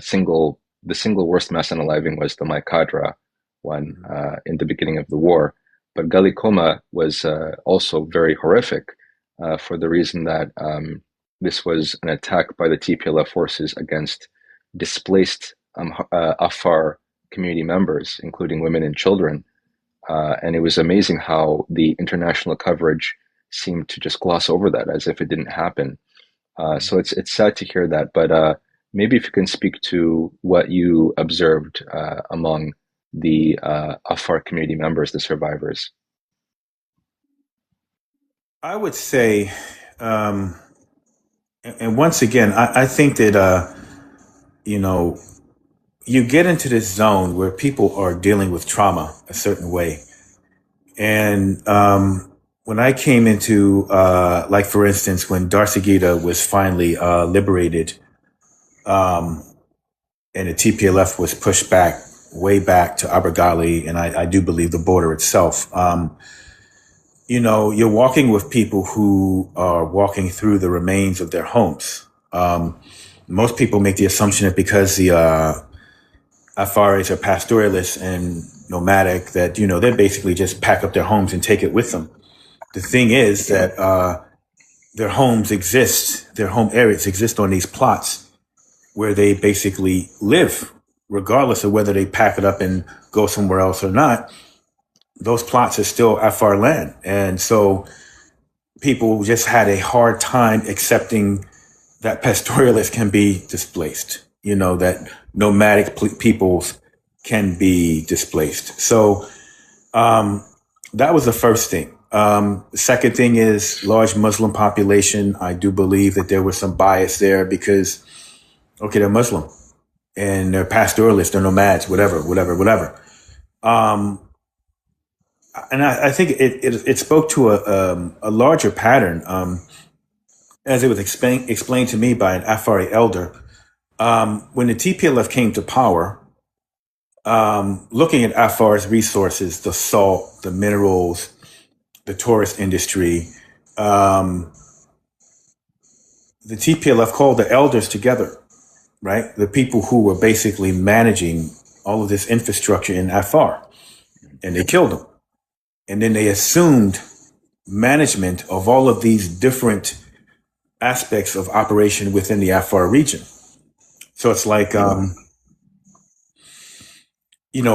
single worst mass unaliving was the Mai-Kadra one in the beginning of the war, but Galikoma was also very horrific for the reason that this was an attack by the TPLF forces against displaced Afar community members, including women and children. And it was amazing how the international coverage seemed to just gloss over that as if it didn't happen. So it's sad to hear that, but maybe if you can speak to what you observed among the Afar community members, the survivors. I would say, um, and once again, I think that you know you get into this zone where people are dealing with trauma a certain way, and when I came into, like for instance, when Darsigita was finally liberated, um, and the TPLF was pushed back way back to Abergali, and I do believe the border itself. You're walking with people who are walking through the remains of their homes. Most people make the assumption that because the Afaris are pastoralists and nomadic, that, they basically just pack up their homes and take it with them. The thing is that their homes exist, their home areas exist on these plots where they basically live, regardless of whether they pack it up and go somewhere else or not. Those plots are still Afar land. And so people just had a hard time accepting that pastoralists can be displaced, that nomadic peoples can be displaced. So that was the first thing. The second thing is large Muslim population. I do believe that there was some bias there because, okay, they're Muslim and they're pastoralists, they're nomads, whatever. Um, and I think it spoke to a larger pattern, as it was explained to me by an Afari elder. When the TPLF came to power, looking at Afar's resources, the salt, the minerals, the tourist industry, um, the TPLF called the elders together, right? The people who were basically managing all of this infrastructure in Afar, and they killed them. And then they assumed management of all of these different aspects of operation within the Afar region. So it's like,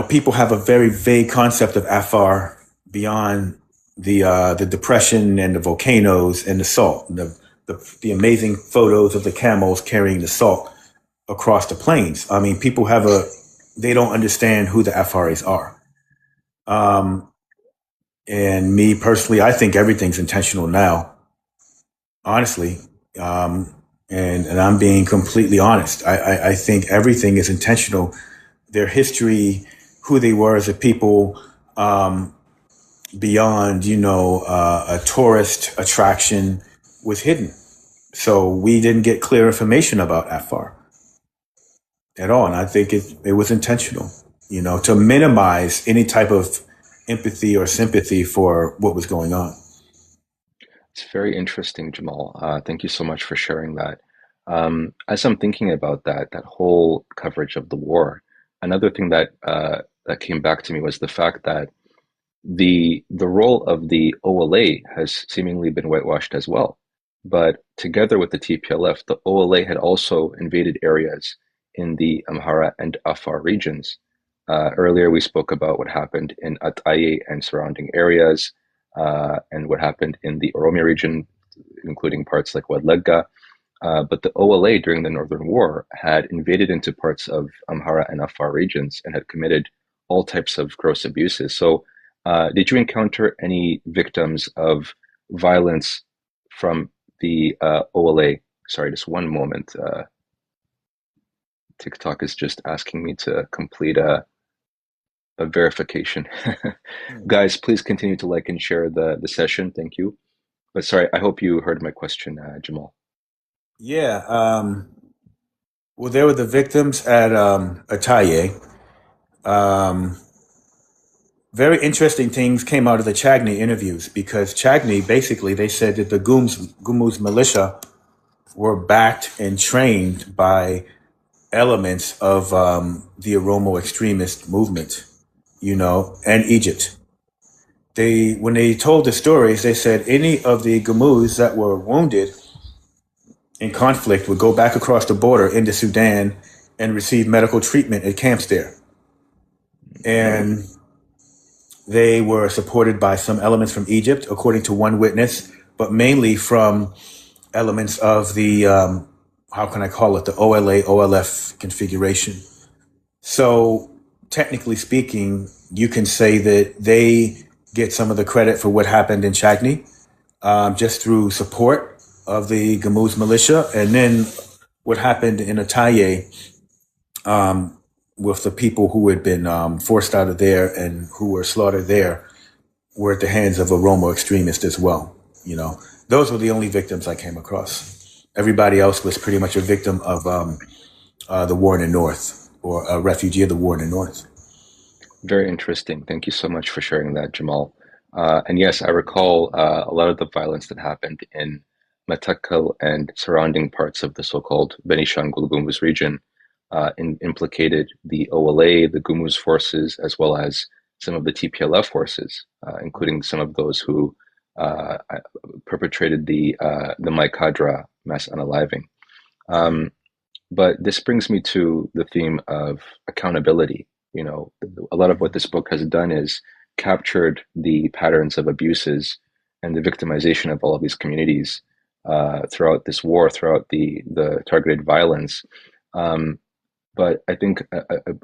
people have a very vague concept of Afar beyond the depression and the volcanoes and the salt, the amazing photos of the camels carrying the salt across the plains. I mean, people they don't understand who the Afaris are. And me personally, I think everything's intentional now, honestly. And I'm being completely honest. I think everything is intentional their history, who they were as a people, um, beyond, a tourist attraction was hidden. So we didn't get clear information about Afar at all. And I think it was intentional, to minimize any type of empathy or sympathy for what was going on. It's very interesting, Jamal. Thank you so much for sharing that. As I'm thinking about that whole coverage of the war, another thing that came back to me was the fact that the role of the OLA has seemingly been whitewashed as well. But together with the TPLF, the OLA had also invaded areas in the Amhara and Afar regions. Earlier, we spoke about what happened in Ataye and surrounding areas, and what happened in the Oromia region, including parts like Wadlegga. But the OLA during the Northern War had invaded into parts of Amhara and Afar regions and had committed all types of gross abuses. So, did you encounter any victims of violence from the OLA? Sorry, just one moment. TikTok is just asking me to complete a verification. Guys, please continue to like and share the session. Thank you. But sorry, I hope you heard my question, Jamal. Yeah. Well, there were the victims at Ataye. Um, Very interesting things came out of the Chagny interviews because Chagny basically they said that the Gumuz militia were backed and trained by elements of the Oromo extremist movement, and Egypt. They when they told the stories, they said any of the Gumuz that were wounded in conflict would go back across the border into Sudan and receive medical treatment at camps there. And they were supported by some elements from Egypt, according to one witness, but mainly from elements of the, how can I call it, the OLA OLF configuration. So, technically speaking, you can say that they get some of the credit for what happened in Chagny, just through support of the Gamuz militia. And then what happened in Ataye, with the people who had been forced out of there and who were slaughtered there were at the hands of a Roma extremist as well. Those were the only victims I came across. Everybody else was pretty much a victim of the war in the North or a refugee of the war in the North. Very interesting. Thank you so much for sharing that, Jamal. And yes, I recall a lot of the violence that happened in Matakal and surrounding parts of the so-called Benishangul Gumuz region implicated the OLA, the Gumuz forces, as well as some of the TPLF forces, including some of those who perpetrated the Mai-Kadra mass unaliving. Um, but this brings me to the theme of accountability. A lot of what this book has done is captured the patterns of abuses and the victimization of all of these communities throughout this war, throughout the targeted violence. Um, but I think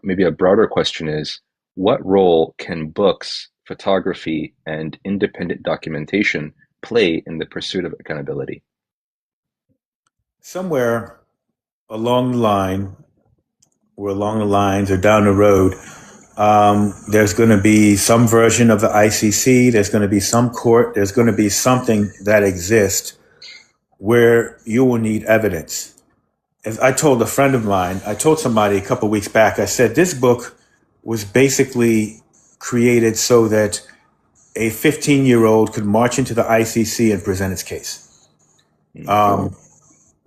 maybe a broader question is, what role can books, photography, and independent documentation play in the pursuit of accountability? Somewhere along the line, or along the lines, or down the road, there's going to be some version of the ICC. There's going to be some court. There's going to be something that exists where you will need evidence. As I told a friend of mine, I told somebody a couple of weeks back, I said, this book was basically created so that a 15-year-old could march into the ICC and present its case.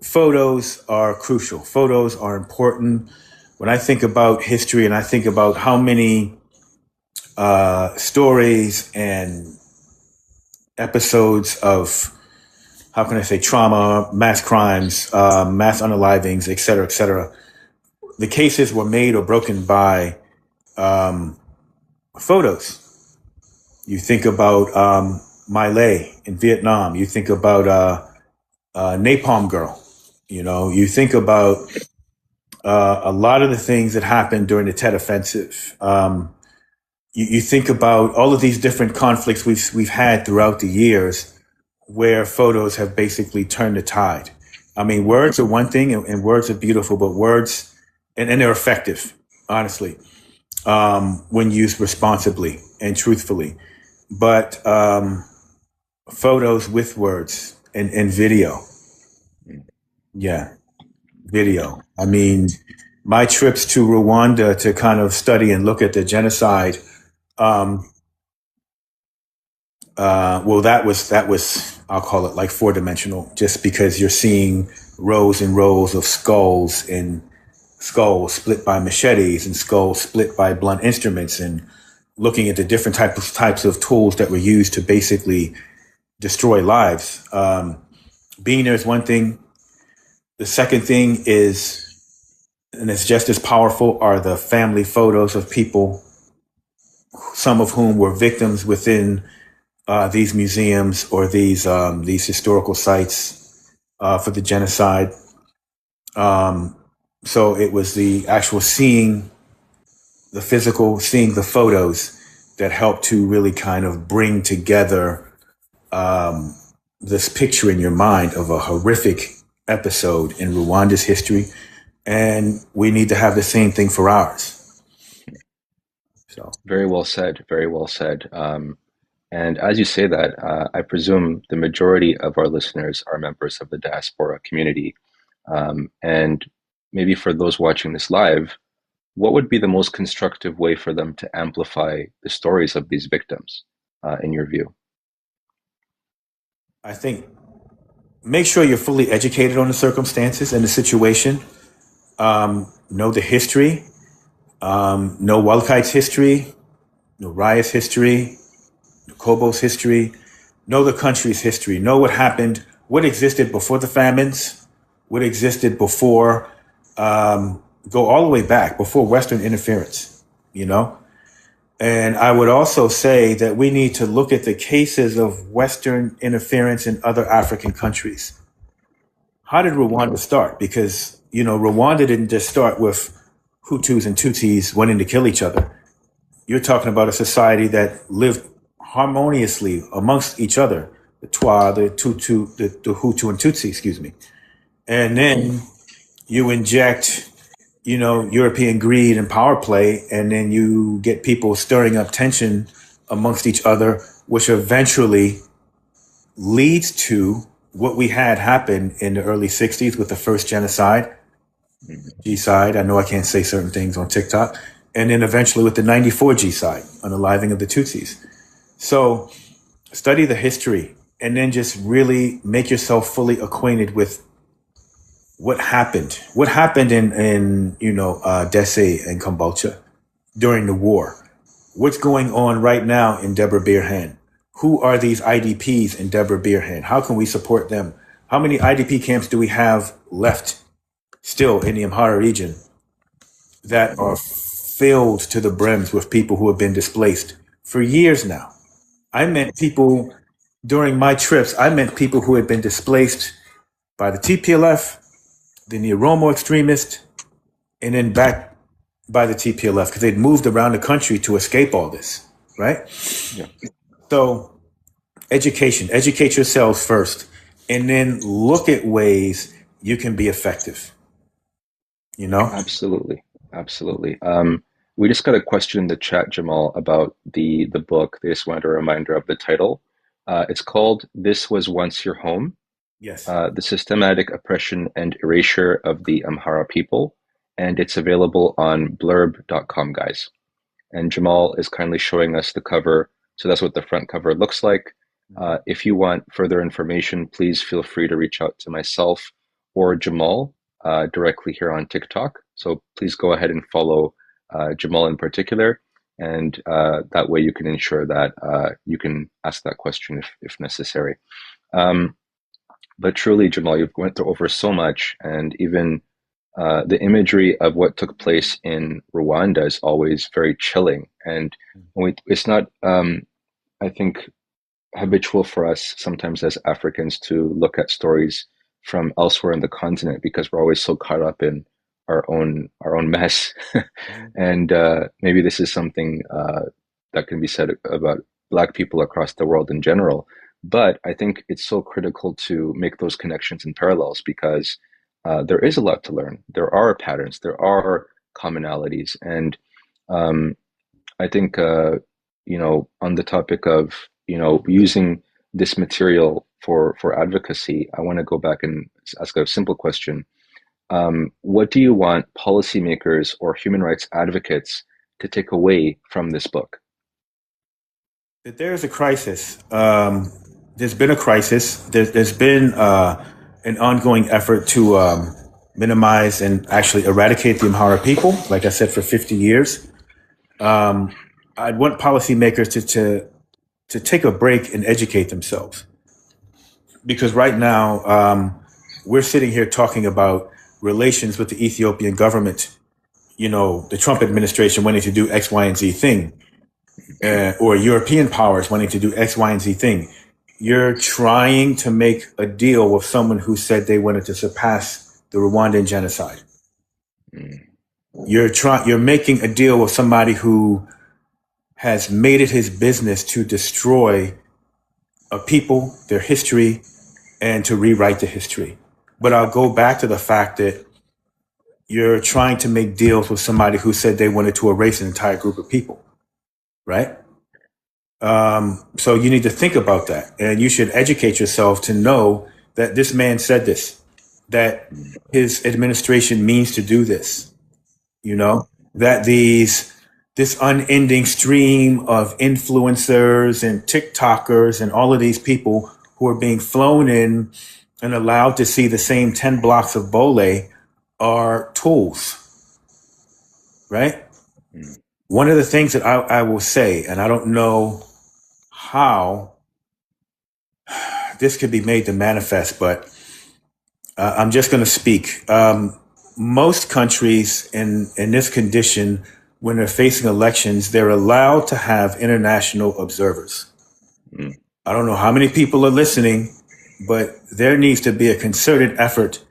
Photos are crucial. Photos are important. When I think about history and I think about how many stories and episodes of, how can I say, trauma, mass crimes, mass unalivings, et cetera, the cases were made or broken by photos. You think about My Lai in Vietnam. You think about Napalm Girl. You think about a lot of the things that happened during the Tet Offensive. You think about all of these different conflicts we've had throughout the years, where photos have basically turned the tide. I mean, words are one thing, and words are beautiful, but words and they're effective. honestly, when used responsibly and truthfully. But photos with words and video. Mm. Yeah, video. I mean, my trips to Rwanda to kind of study and look at the genocide. Um, well, that was I'll call it like four dimensional, just because you're seeing rows and rows of skulls and skulls split by machetes and skulls split by blunt instruments, and looking at the different types of tools that were used to basically destroy lives. Being there is one thing. The second thing is, and it's just as powerful, are the family photos of people, some of whom were victims within these museums or these historical sites for the genocide. Um, so it was the actual seeing the physical, seeing the photos that helped to really kind of bring together this picture in your mind of a horrific episode in Rwanda's history. And we need to have the same thing for ours. So Very well said. Very well said. And as you say that, I presume the majority of our listeners are members of the diaspora community. And maybe for those watching this live, what would be the most constructive way for them to amplify the stories of these victims, in your view? I think make sure you're fully educated on the circumstances and the situation. Know the history. Know Walkite's history. Know Raya's history. Know Kobo's history. Know the country's history. Know what happened. What existed before the famines. What existed before. Go all the way back before Western interference. You know. And I would also say that we need to look at the cases of Western interference in other African countries. How did Rwanda start? Because, Rwanda didn't just start with Hutus and Tutsis wanting to kill each other. You're talking about a society that lived harmoniously amongst each other, the Twa, the Tutu, the Hutu and Tutsi, excuse me. And then you inject, European greed and power play, and then you get people stirring up tension amongst each other, which eventually leads to what we had happen in the early 60s with the first genocide, G side. I know I can't say certain things on TikTok. And then eventually with the 94 G side, unaliving of the Tutsis. So study the history and then just really make yourself fully acquainted with what happened. What happened in Dese and Kambocha during the war? What's going on right now in Debre Birhan? Who are these IDPs in Debre Birhan? How can we support them? How many IDP camps do we have left still in the Amhara region that are filled to the brims with people who have been displaced for years now? I met people during my trips, I met people who had been displaced by the TPLF, then the Oromo extremist, and then back by the TPLF because they'd moved around the country to escape all this, right? Yeah, So educate yourselves first, and then look at ways you can be effective, you know? absolutely, absolutely. We just got a question in the chat, Jamal, about the book. They just wanted a reminder of the title. It's called "This Was Once Your Home: Yes. The Systematic Oppression and Erasure of the Amhara People," and it's available on blurb.com, guys. And Jamal is kindly showing us the cover. So that's what the front cover looks like. If you want further information, please feel free to reach out to myself or Jamal directly here on TikTok. So please go ahead and follow Jamal in particular. And that way you can ensure that you can ask that question if necessary. Um, but truly, Jamal, you've went through over so much, and even the imagery of what took place in Rwanda is always very chilling. And it's not, I think, habitual for us sometimes as Africans to look at stories from elsewhere in the continent because we're always so caught up in our own mess. And maybe this is something that can be said about Black people across the world in general. But I think it's so critical to make those connections and parallels because there is a lot to learn. There are patterns. There are commonalities. And um, I think, on the topic of, using this material for advocacy, I want to go back and ask a simple question. What do you want policymakers or human rights advocates to take away from this book? That there is a crisis. There's been a crisis. There's been an ongoing effort to minimize and actually eradicate the Amhara people, like I said, for 50 years. I'd want policymakers to take a break and educate themselves. Because right now, we're sitting here talking about relations with the Ethiopian government, the Trump administration wanting to do X, Y, and Z thing, or European powers wanting to do X, Y, and Z thing. You're trying to make a deal with someone who said they wanted to surpass the Rwandan genocide. Mm. You're making a deal with somebody who has made it his business to destroy a people, their history, and to rewrite the history. But I'll go back to the fact that you're trying to make deals with somebody who said they wanted to erase an entire group of people, right? So you need to think about that, and you should educate yourself to know that this man said this, that his administration means to do this, that this unending stream of influencers and TikTokers and all of these people who are being flown in and allowed to see the same 10 blocks of Bole are tools, right? Mm. One of the things that I will say, and I don't know how this could be made to manifest, but I'm just going to speak. Most countries in this condition, when they're facing elections, they're allowed to have international observers. Mm. I don't know how many people are listening, but there needs to be a concerted effort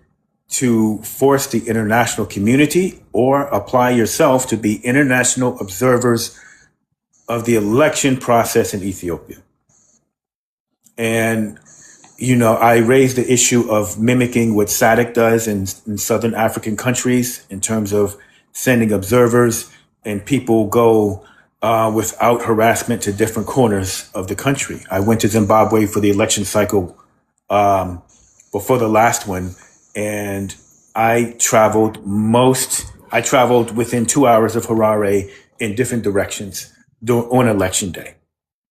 to force the international community or apply yourself to be international observers of the election process in Ethiopia. And, I raised the issue of mimicking what SADC does in Southern African countries in terms of sending observers, and people go without harassment to different corners of the country. I went to Zimbabwe for the election cycle before the last one, and I traveled within 2 hours of Harare in different directions on election day.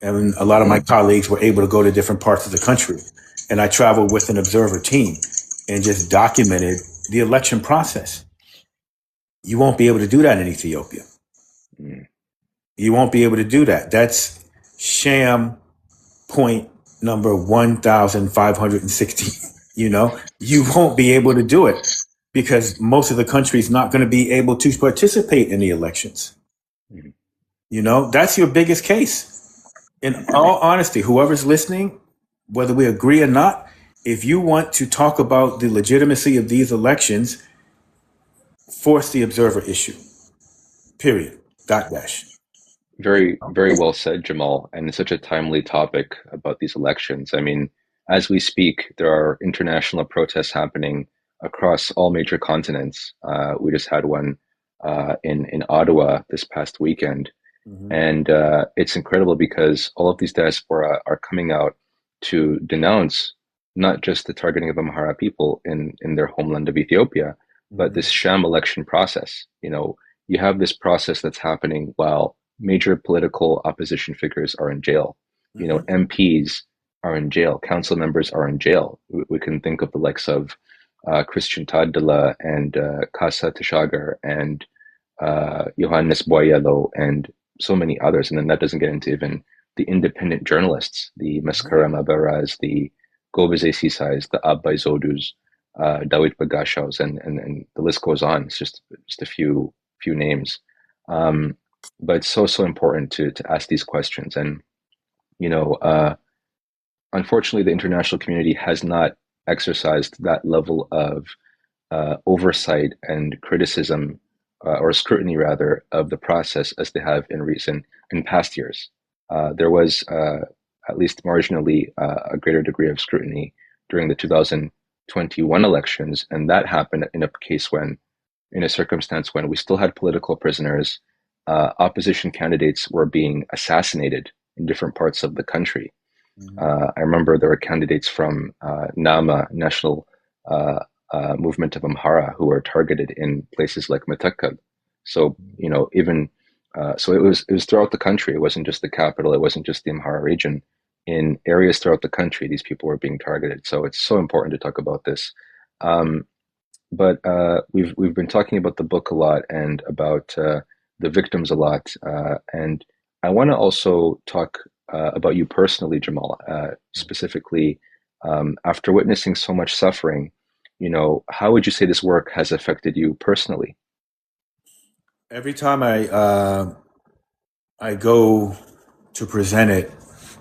And a lot of my colleagues were able to go to different parts of the country. And I traveled with an observer team and just documented the election process. You won't be able to do that in Ethiopia. Mm. You won't be able to do that. That's sham point number 1,560. You won't be able to do it because most of the country is not going to be able to participate in the elections. Mm. That's your biggest case. In all honesty, whoever's listening, whether we agree or not, if you want to talk about the legitimacy of these elections, force the observer issue. Period. Dot dash. Very, very well said, Jamal. And it's such a timely topic about these elections. I mean, as we speak, there are international protests happening across all major continents. We just had one in Ottawa this past weekend. Mm-hmm. And it's incredible because all of these diaspora are coming out to denounce not just the targeting of Amhara people in their homeland of Ethiopia, but this sham election process. You have this process that's happening while major political opposition figures are in jail. MPs are in jail, council members are in jail. We can think of the likes of Christian Tadala and Kasa Tashagar and Johannes Boyelo and so many others. And then that doesn't get into even the independent journalists, the Maskara Mabaraz, the Gobize Sisais, the Abbay Zodus, Dawit Bagashaws, and the list goes on. It's just a few names. But it's so important to ask these questions. And, unfortunately, the international community has not exercised that level of oversight and criticism or scrutiny rather of the process as they have in past years. There was at least marginally a greater degree of scrutiny during the 2021 elections, and that happened in a case when in a circumstance when we still had political prisoners, opposition candidates were being assassinated in different parts of the country. Mhm. I remember there were candidates from Nama, National Movement of Amhara, who were targeted in places like Matakal. So, even so, it was throughout the country. It wasn't just the capital. It wasn't just the Amhara region. In areas throughout the country, these people were being targeted. So it's so important to talk about this. Um, but we've been talking about the book a lot and about the victims a lot, and I want to also talk about you personally, Jamal. Specifically, after witnessing so much suffering, how would you say this work has affected you personally? Every time I go to present it,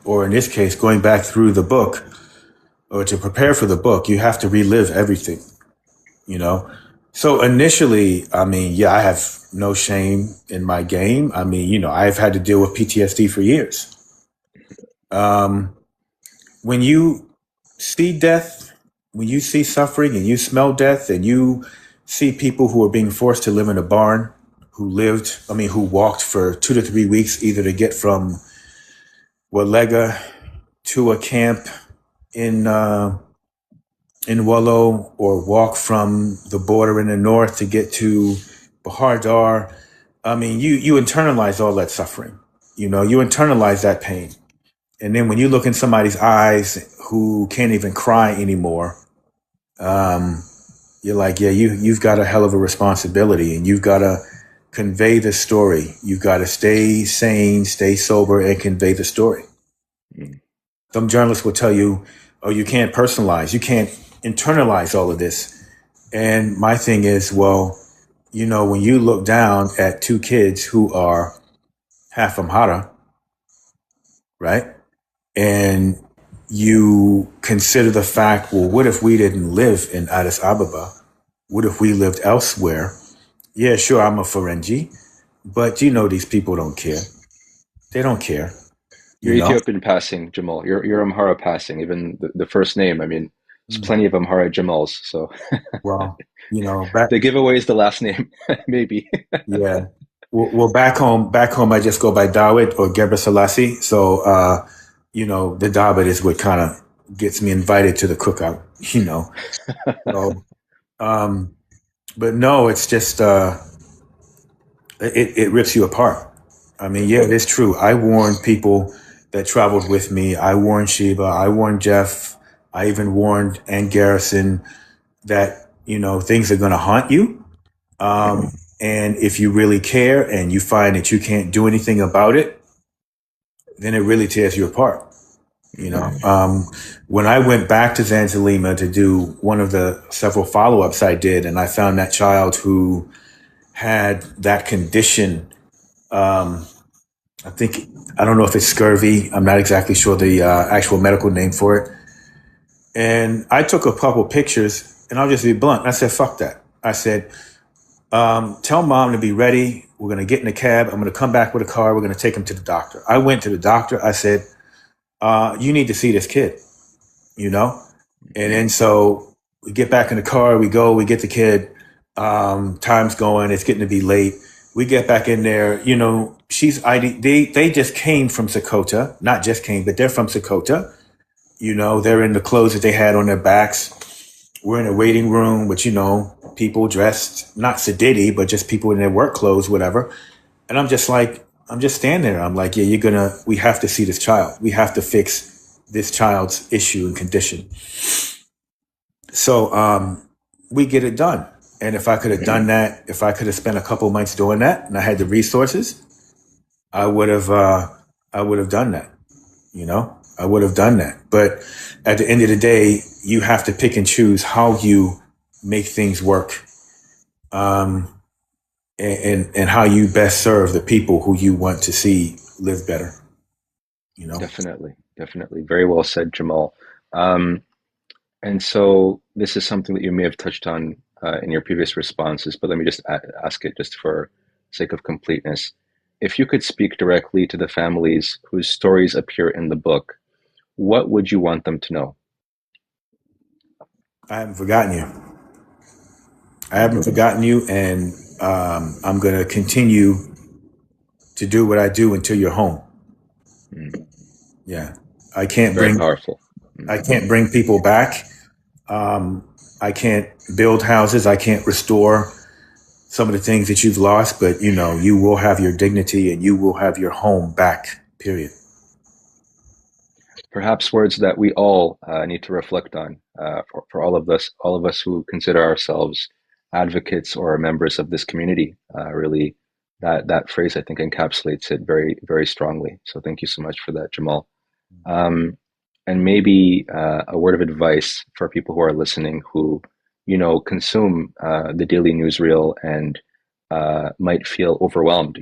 or in this case, going back through the book, or to prepare for the book, you have to relive everything, you know? So initially, I mean, yeah, I have no shame in my game. I mean, I've had to deal with PTSD for years. Um, when you see death, when you see suffering and you smell death and you see people who are being forced to live in a barn, who walked for 2 to 3 weeks either to get from Walega to a camp in Wallow, or walk from the border in the north to get to Bahar Dar. I mean, you internalize all that suffering. You internalize that pain. And then when you look in somebody's eyes who can't even cry anymore, um, you're like, yeah, you've got a hell of a responsibility, and you've got to convey the story. You've got to stay sane, stay sober, and convey the story. Mm. Some journalists will tell you, oh, you can't personalize, you can't internalize all of this. And my thing is, well, when you look down at two kids who are half Amhara, right? And you consider the fact, well, what if we didn't live in Addis Ababa? What if we lived elsewhere? Yeah, sure, I'm a Ferengi, but these people don't care. They don't care, you You're know? Ethiopian passing, Jamal. You're Amhara passing. Even the first name. I mean, there's Mm. plenty of Amhara Jamals, so Well, back, the giveaway is the last name, maybe. yeah. Well, back home, I just go by Dawit or Gebre Selassie. So, the Dawit is what kind of gets me invited to the cookout, So, um, but no, it's just, it rips you apart. I mean, yeah, it is true. I warned people that traveled with me. I warned Sheba. I warned Jeff. I even warned Ann Garrison that, things are going to haunt you. And if you really care and you find that you can't do anything about it, then it really tears you apart. When I went back to Zanzalima to do one of the several follow ups I did, and I found that child who had that condition. Um, I think, I don't know if it's scurvy. I'm not exactly sure the actual medical name for it. And I took a couple pictures, and I'll just be blunt. I said, fuck that. I said, tell mom to be ready. We're going to get in a cab. I'm going to come back with a car. We're going to take him to the doctor. I went to the doctor. I said, you need to see this kid, you know? And then so we get back in the car, we go, we get the kid. Time's going, it's getting to be late. We get back in there, she's ID. They just came from Sakota, not just came, but they're from Sakota. They're in the clothes that they had on their backs. We're in a waiting room with, people dressed, not sedity, but just people in their work clothes, whatever. And I'm just standing there. I'm like, yeah, we have to see this child. We have to fix this child's issue and condition. So we get it done. And if I could have done that, if I could have spent a couple months doing that, and I had the resources, I would have. I would have done that. I would have done that. But at the end of the day, you have to pick and choose how you make things work, um, and how you best serve the people who you want to see live better. You know. Definitely, definitely. Very well said, Jamal. Um, and so this is something that you may have touched on in your previous responses, but let me just ask it just for sake of completeness. If you could speak directly to the families whose stories appear in the book, what would you want them to know? I haven't forgotten you. I haven't forgotten you, and I'm going to continue to do what I do until you're home. Mm. Yeah, I can't Very bring powerful. I can't bring people back. Um, I can't build houses. I can't restore some of the things that you've lost, but you will have your dignity and you will have your home back. Period. Perhaps words that we all need to reflect on for all of us who consider ourselves advocates or members of this community. Really, that phrase I think encapsulates it very, very strongly. So thank you so much for that, Jamal. Um, and maybe a word of advice for people who are listening who, consume the daily newsreel and might feel overwhelmed.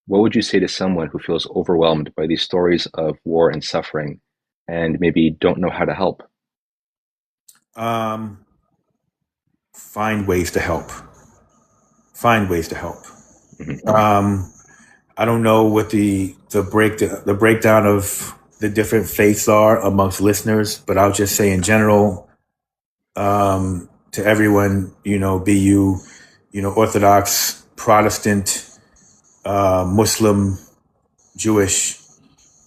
What would you say to someone who feels overwhelmed by these stories of war and suffering and maybe don't know how to help? Um, find ways to help. Find ways to help. Mhm. Um, I don't know what the breakdown of the different faiths are amongst listeners, but I'll just say in general, to everyone, be you, Orthodox, Protestant, Muslim, Jewish,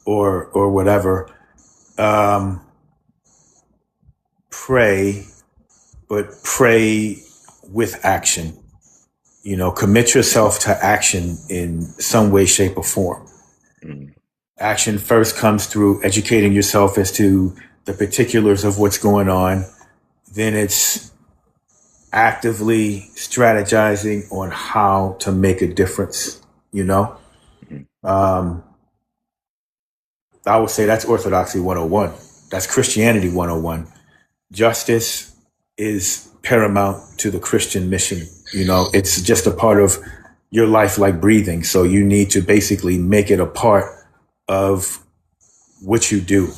or whatever. Um, Pray, but pray with action. Commit yourself to action in some way, shape, or form. Mm. Action first comes through educating yourself as to the particulars of what's going on. Then it's actively strategizing on how to make a difference. You know, Mhm. um, I would say that's Orthodoxy 101. That's Christianity 101. Justice is paramount to the Christian mission. It's just a part of your life like breathing. So you need to basically make it a part of what you do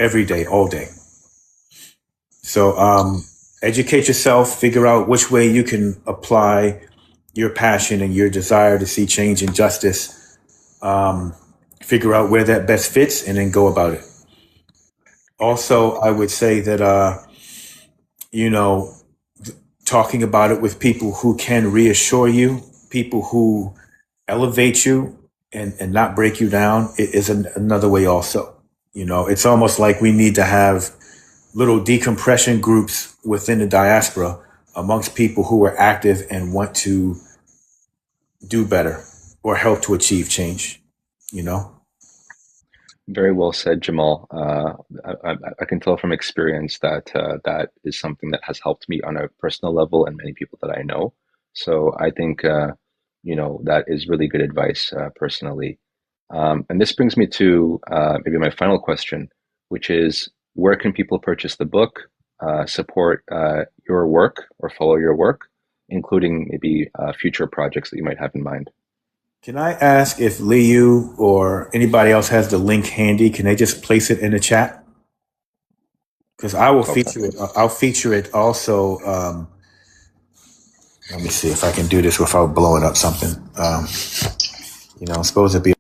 every day, all day. So educate yourself, figure out which way you can apply your passion and your desire to see change and justice. Um, Figure out where that best fits and then go about it. Also, I would say that, you know, talking about it with people who can reassure you, people who elevate you and not break you down is another way also. It's almost like we need to have little decompression groups within the diaspora amongst people who are active and want to do better or help to achieve change, you know? Very well said, Jamal. I can tell from experience that that is something that has helped me on a personal level and many people that I know. So I think that is really good advice personally. And this brings me to maybe my final question, which is where can people purchase the book, support your work, or follow your work, including maybe future projects that you might have in mind? Can I ask if Liu or anybody else has the link handy? Can they just place it in the chat? Because I will Okay. feature it. I'll feature it also. Let me see if I can do this without blowing up something. It's supposed to be.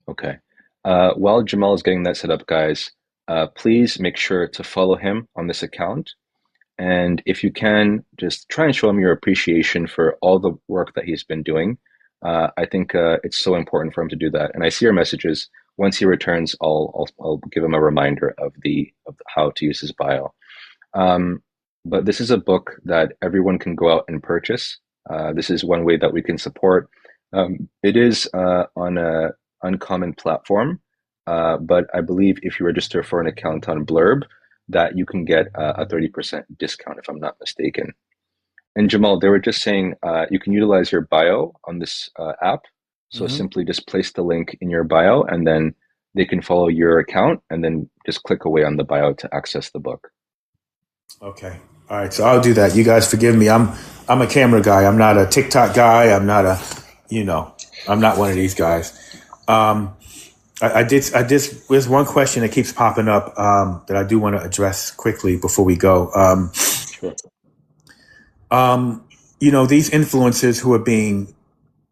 Okay. While Jamal is getting that set up, guys, please make sure to follow him on this account. And if you can, just try and show him your appreciation for all the work that he's been doing. I think it's so important for him to do that. And I see your messages. Once he returns, I'll give him a reminder of how to use his bio. Um, but this is a book that everyone can go out and purchase. This is one way that we can support. It is on a uncommon platform, but I believe if you register for an account on Blurb, that you can get a 30% discount, if I'm not mistaken. And Jamal, they were just saying you can utilize your bio on this app. So Mhm. simply just place the link in your bio, and then they can follow your account, and then just click away on the bio to access the book. Okay. All right. So I'll do that. You guys forgive me. I'm a camera guy. I'm not a TikTok guy. I'm not a, you know, I'm not one of these guys. Um, I did. There's one question that keeps popping up that I do want to address quickly before we go. Sure. These influencers who are being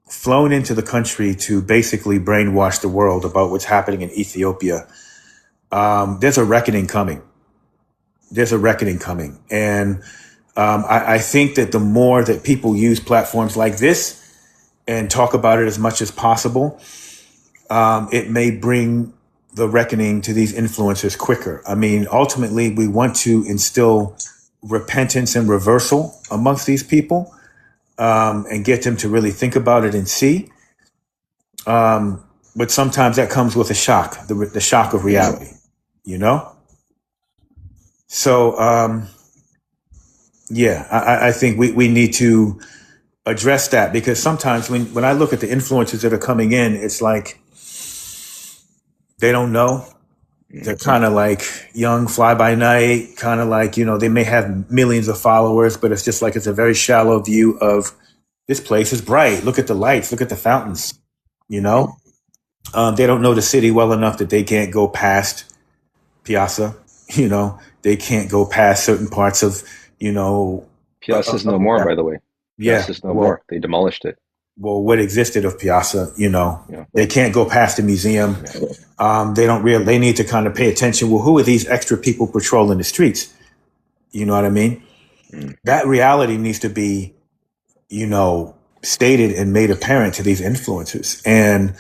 flown into the country to basically brainwash the world about what's happening in Ethiopia. There's a reckoning coming. there's a reckoning coming. And I think that the more that people use platforms like this and talk about it as much as possible, it may bring the reckoning to these influencers quicker. I mean, ultimately, we want to instill repentance and reversal amongst these people, and get them to really think about it and see. But sometimes that comes with a shock, the shock of reality, you know? So, yeah, I think we need to address that, because sometimes when I look at the influencers that are coming in, it's like they don't know. They're kind of like young fly by night, kind of like, they may have millions of followers, but it's just like it's a very shallow view of this place is bright. Look at the lights, look at the fountains, you know? They don't know the city well enough that they can't go past Piazza, they can't go past certain parts of, Piazza's no more, by the way. Yeah. Piazza's no more. They demolished it. Well, what existed of Piazza, Yeah. they can't go past the museum. They need to kind of pay attention. Well, who are these extra people patrolling the streets? You know what I mean? That reality needs to be, stated and made apparent to these influencers. And,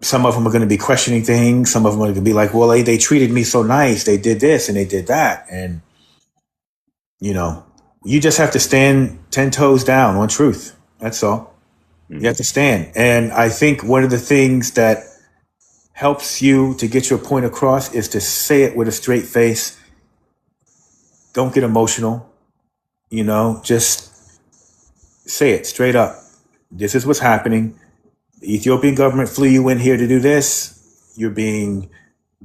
some of them are going to be questioning things. Some of them are going to be like, well, they treated me so nice. They did this and they did that. And, you just have to stand 10 toes down on truth. That's all. You have to stand. And I think one of the things that helps you to get your point across is to say it with a straight face. Don't get emotional. Just say it straight up. This is what's happening. The Ethiopian government flew you in here to do this. You're being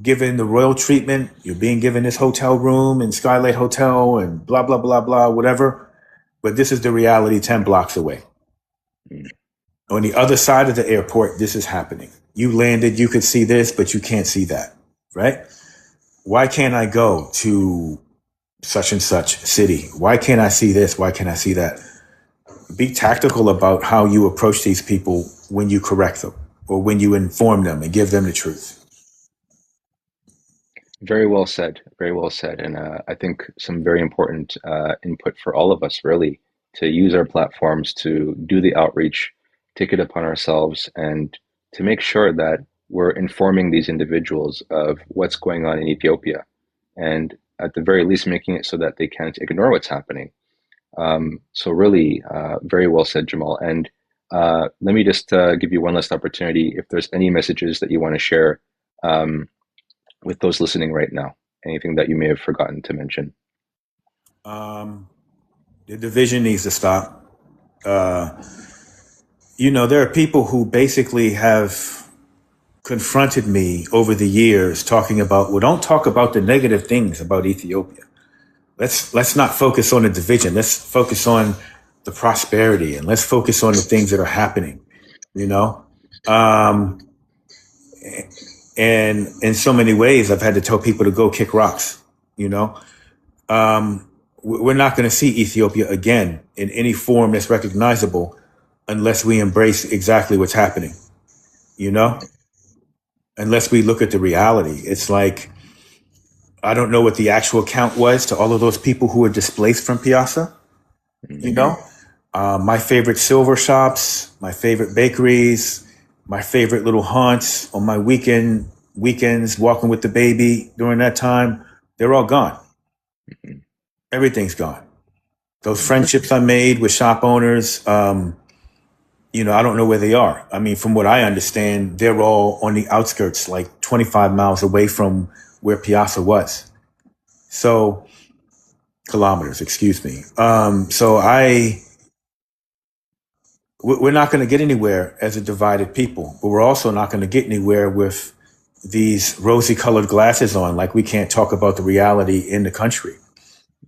given the royal treatment. You're being given this hotel room in Skylight Hotel and blah, blah, blah, blah, whatever. But this is the reality 10 blocks away. On the other side of the airport, this is happening. You landed, you could see this, but you can't see that, right? Why can't I go to such and such city? Why can't I see this? Why can't I see that? Be tactical about how you approach these people when you correct them or when you inform them and give them the truth. Very well said. Very well said. And I think some very important input for all of us, really, to use our platforms to do the outreach, take it upon ourselves, and to make sure that we're informing these individuals of what's going on in Ethiopia, and at the very least making it so that they can't ignore what's happening. So really, very well said, Jemal. And let me just give you one last opportunity. If there's any messages that you want to share with those listening right now, anything that you may have forgotten to mention. The division needs to stop. There are people who basically have confronted me over the years talking about, well, don't talk about the negative things about Ethiopia. Let's not focus on the division. Let's focus on the prosperity, and let's focus on the things that are happening, and in so many ways, I've had to tell people to go kick rocks, we're not going to see Ethiopia again in any form that's recognizable unless we embrace exactly what's happening, unless we look at the reality. It's like, I don't know what the actual count was to all of those people who were displaced from Piazza. My favorite silver shops, my favorite bakeries, my favorite little haunts on my weekends, walking with the baby during that time, they're all gone. Everything's gone. Those friendships I made with shop owners, I don't know where they are. I mean, from what I understand, they're all on the outskirts, like 25 miles away from where Piazza was. So, kilometers, excuse me. We're not going to get anywhere as a divided people, but we're also not going to get anywhere with these rosy colored glasses on, like we can't talk about the reality in the country.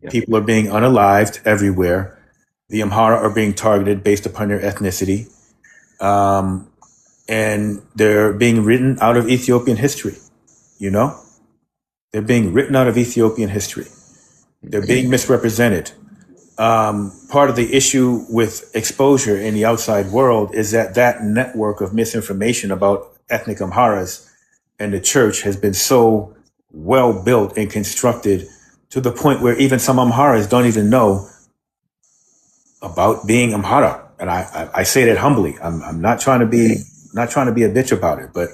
Yeah. People are being unalived everywhere. The Amhara are being targeted based upon their ethnicity. And they're being written out of Ethiopian history, They're being written out of Ethiopian history. They're being misrepresented. Part of the issue with exposure in the outside world is that network of misinformation about ethnic Amharas and the church has been so well built and constructed to the point where even some Amharas don't even know about being Amhara. And I say that humbly. I'm not trying to be a bitch about it, but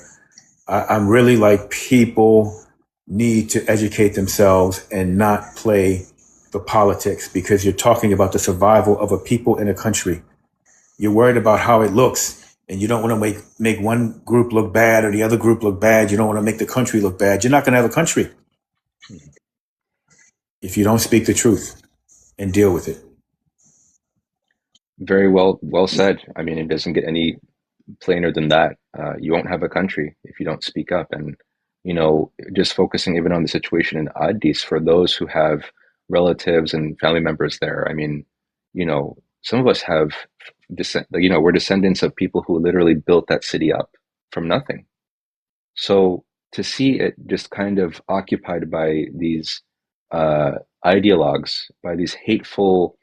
I'm really like, people need to educate themselves and not play the politics, because you're talking about the survival of a people in a country. You're worried about how it looks, and you don't want to make one group look bad or the other group look bad. You don't want to make the country look bad. You're not going to have a country if you don't speak the truth and deal with it. Very well said. I mean, it doesn't get any plainer than that. You won't have a country if you don't speak up. And, just focusing even on the situation in Addis for those who have relatives and family members there. I mean, some of us have we're descendants of people who literally built that city up from nothing. So to see it just kind of occupied by these uh, ideologues, by these hateful,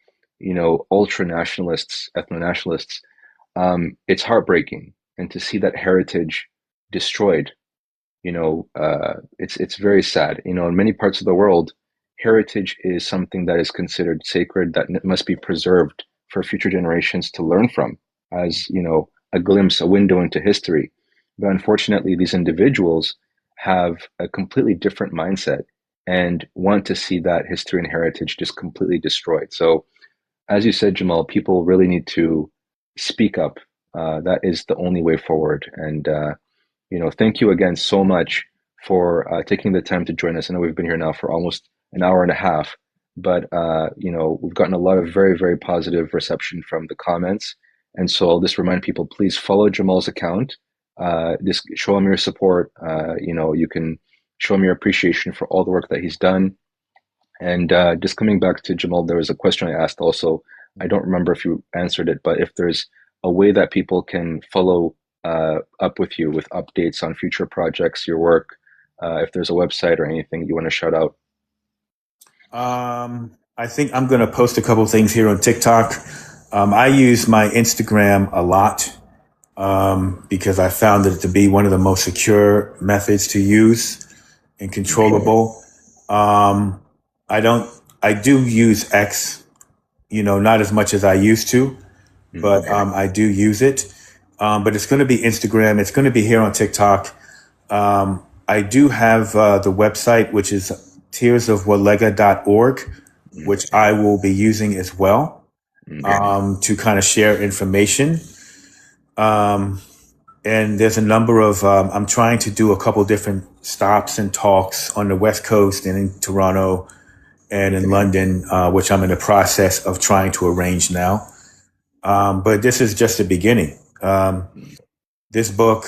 ultra nationalists, ethno nationalists, it's heartbreaking. And to see that heritage destroyed, it's very sad. In many parts of the world, heritage is something that is considered sacred, that must be preserved for future generations to learn from, as a glimpse, a window into history. But unfortunately, these individuals have a completely different mindset and want to see that history and heritage just completely destroyed. So, as you said, Jamal, people really need to speak up. That is the only way forward. And thank you again so much for taking the time to join us. I know we've been here now for almost an hour and a half, but we've gotten a lot of very, very positive reception from the comments. And so I'll just remind people, please follow Jamal's account. Just show him your support. You can show him your appreciation for all the work that he's done. And just coming back to Jamal, there was a question I asked also. I don't remember if you answered it, but if there's a way that people can follow up with you with updates on future projects, your work, if there's a website or anything you want to shout out. I think I'm going to post a couple of things here on TikTok. I use my Instagram a lot because I found it to be one of the most secure methods to use and controllable. I do use X, not as much as I used to, but I do use it. But it's going to be Instagram. It's going to be here on TikTok. I do have the website, which is tearsofwalega.org, which I will be using as well to kind of share information. And there's a number of, I'm trying to do a couple different stops and talks on the West Coast and in Toronto and in London, which I'm in the process of trying to arrange now. But this is just the beginning. This book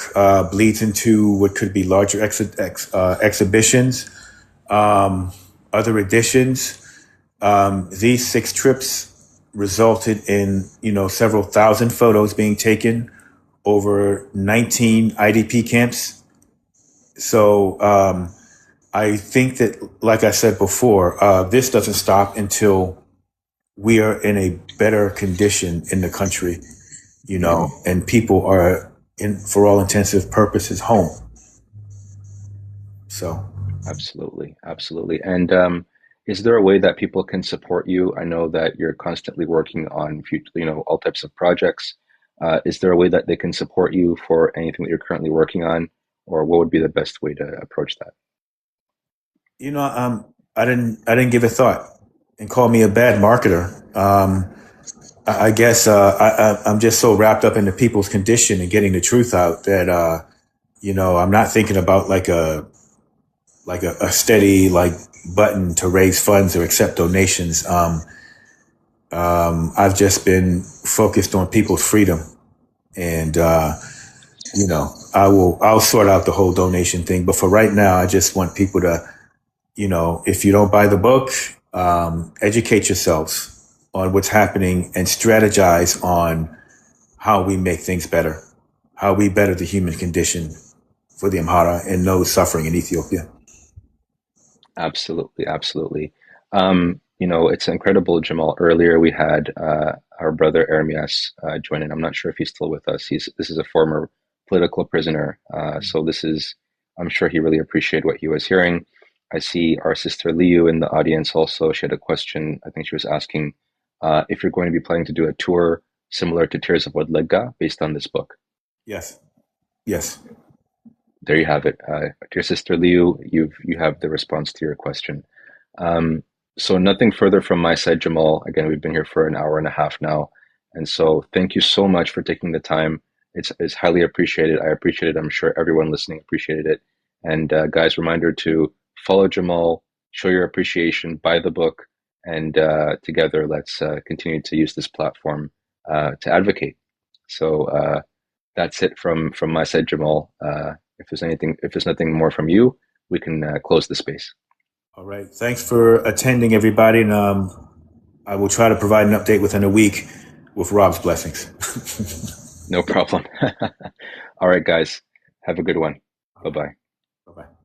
bleeds into what could be larger exhibitions, other editions. These 6 trips resulted in, several thousand photos being taken over 19 IDP camps. So I think that, like I said before, this doesn't stop until we are in a better condition in the country, and people are, for all intensive purposes, home. So. Absolutely. And is there a way that people can support you? I know that you're constantly working on all types of projects. Is there a way that they can support you for anything that you're currently working on, or what would be the best way to approach that? I didn't give a thought, and call me a bad marketer. I guess I'm just so wrapped up into people's condition and getting the truth out that I'm not thinking about like a steady button to raise funds or accept donations. I've just been focused on people's freedom, and I'll sort out the whole donation thing. But for right now, I just want people to, if you don't buy the book, educate yourselves on what's happening and strategize on how we make things better, how we better the human condition for the Amhara and those suffering in Ethiopia. Absolutely. It's incredible, Jamal. Earlier we had our brother Ermias join in. I'm not sure if he's still with us. This is a former political prisoner. So I'm sure he really appreciated what he was hearing. I see our sister Liu in the audience also. She had a question. I think she was asking if you're going to be planning to do a tour similar to Tears of Wadlega based on this book. Yes. Yes. There you have it. Dear sister Liu, you have the response to your question. Um, so nothing further from my side, Jamal. Again, we've been here for an hour and a half now, and so thank you so much for taking the time. It's highly appreciated. I appreciate it. I'm sure everyone listening appreciated it. And guys, reminder to follow Jamal, show your appreciation, buy the book, and together let's continue to use this platform to advocate. So that's it from my side, Jamal. If there's nothing more from you, we can close the space. All right. Thanks for attending, everybody. And I will try to provide an update within a week with Rob's blessings. No problem. All right, guys. Have a good one. Bye bye. Bye bye.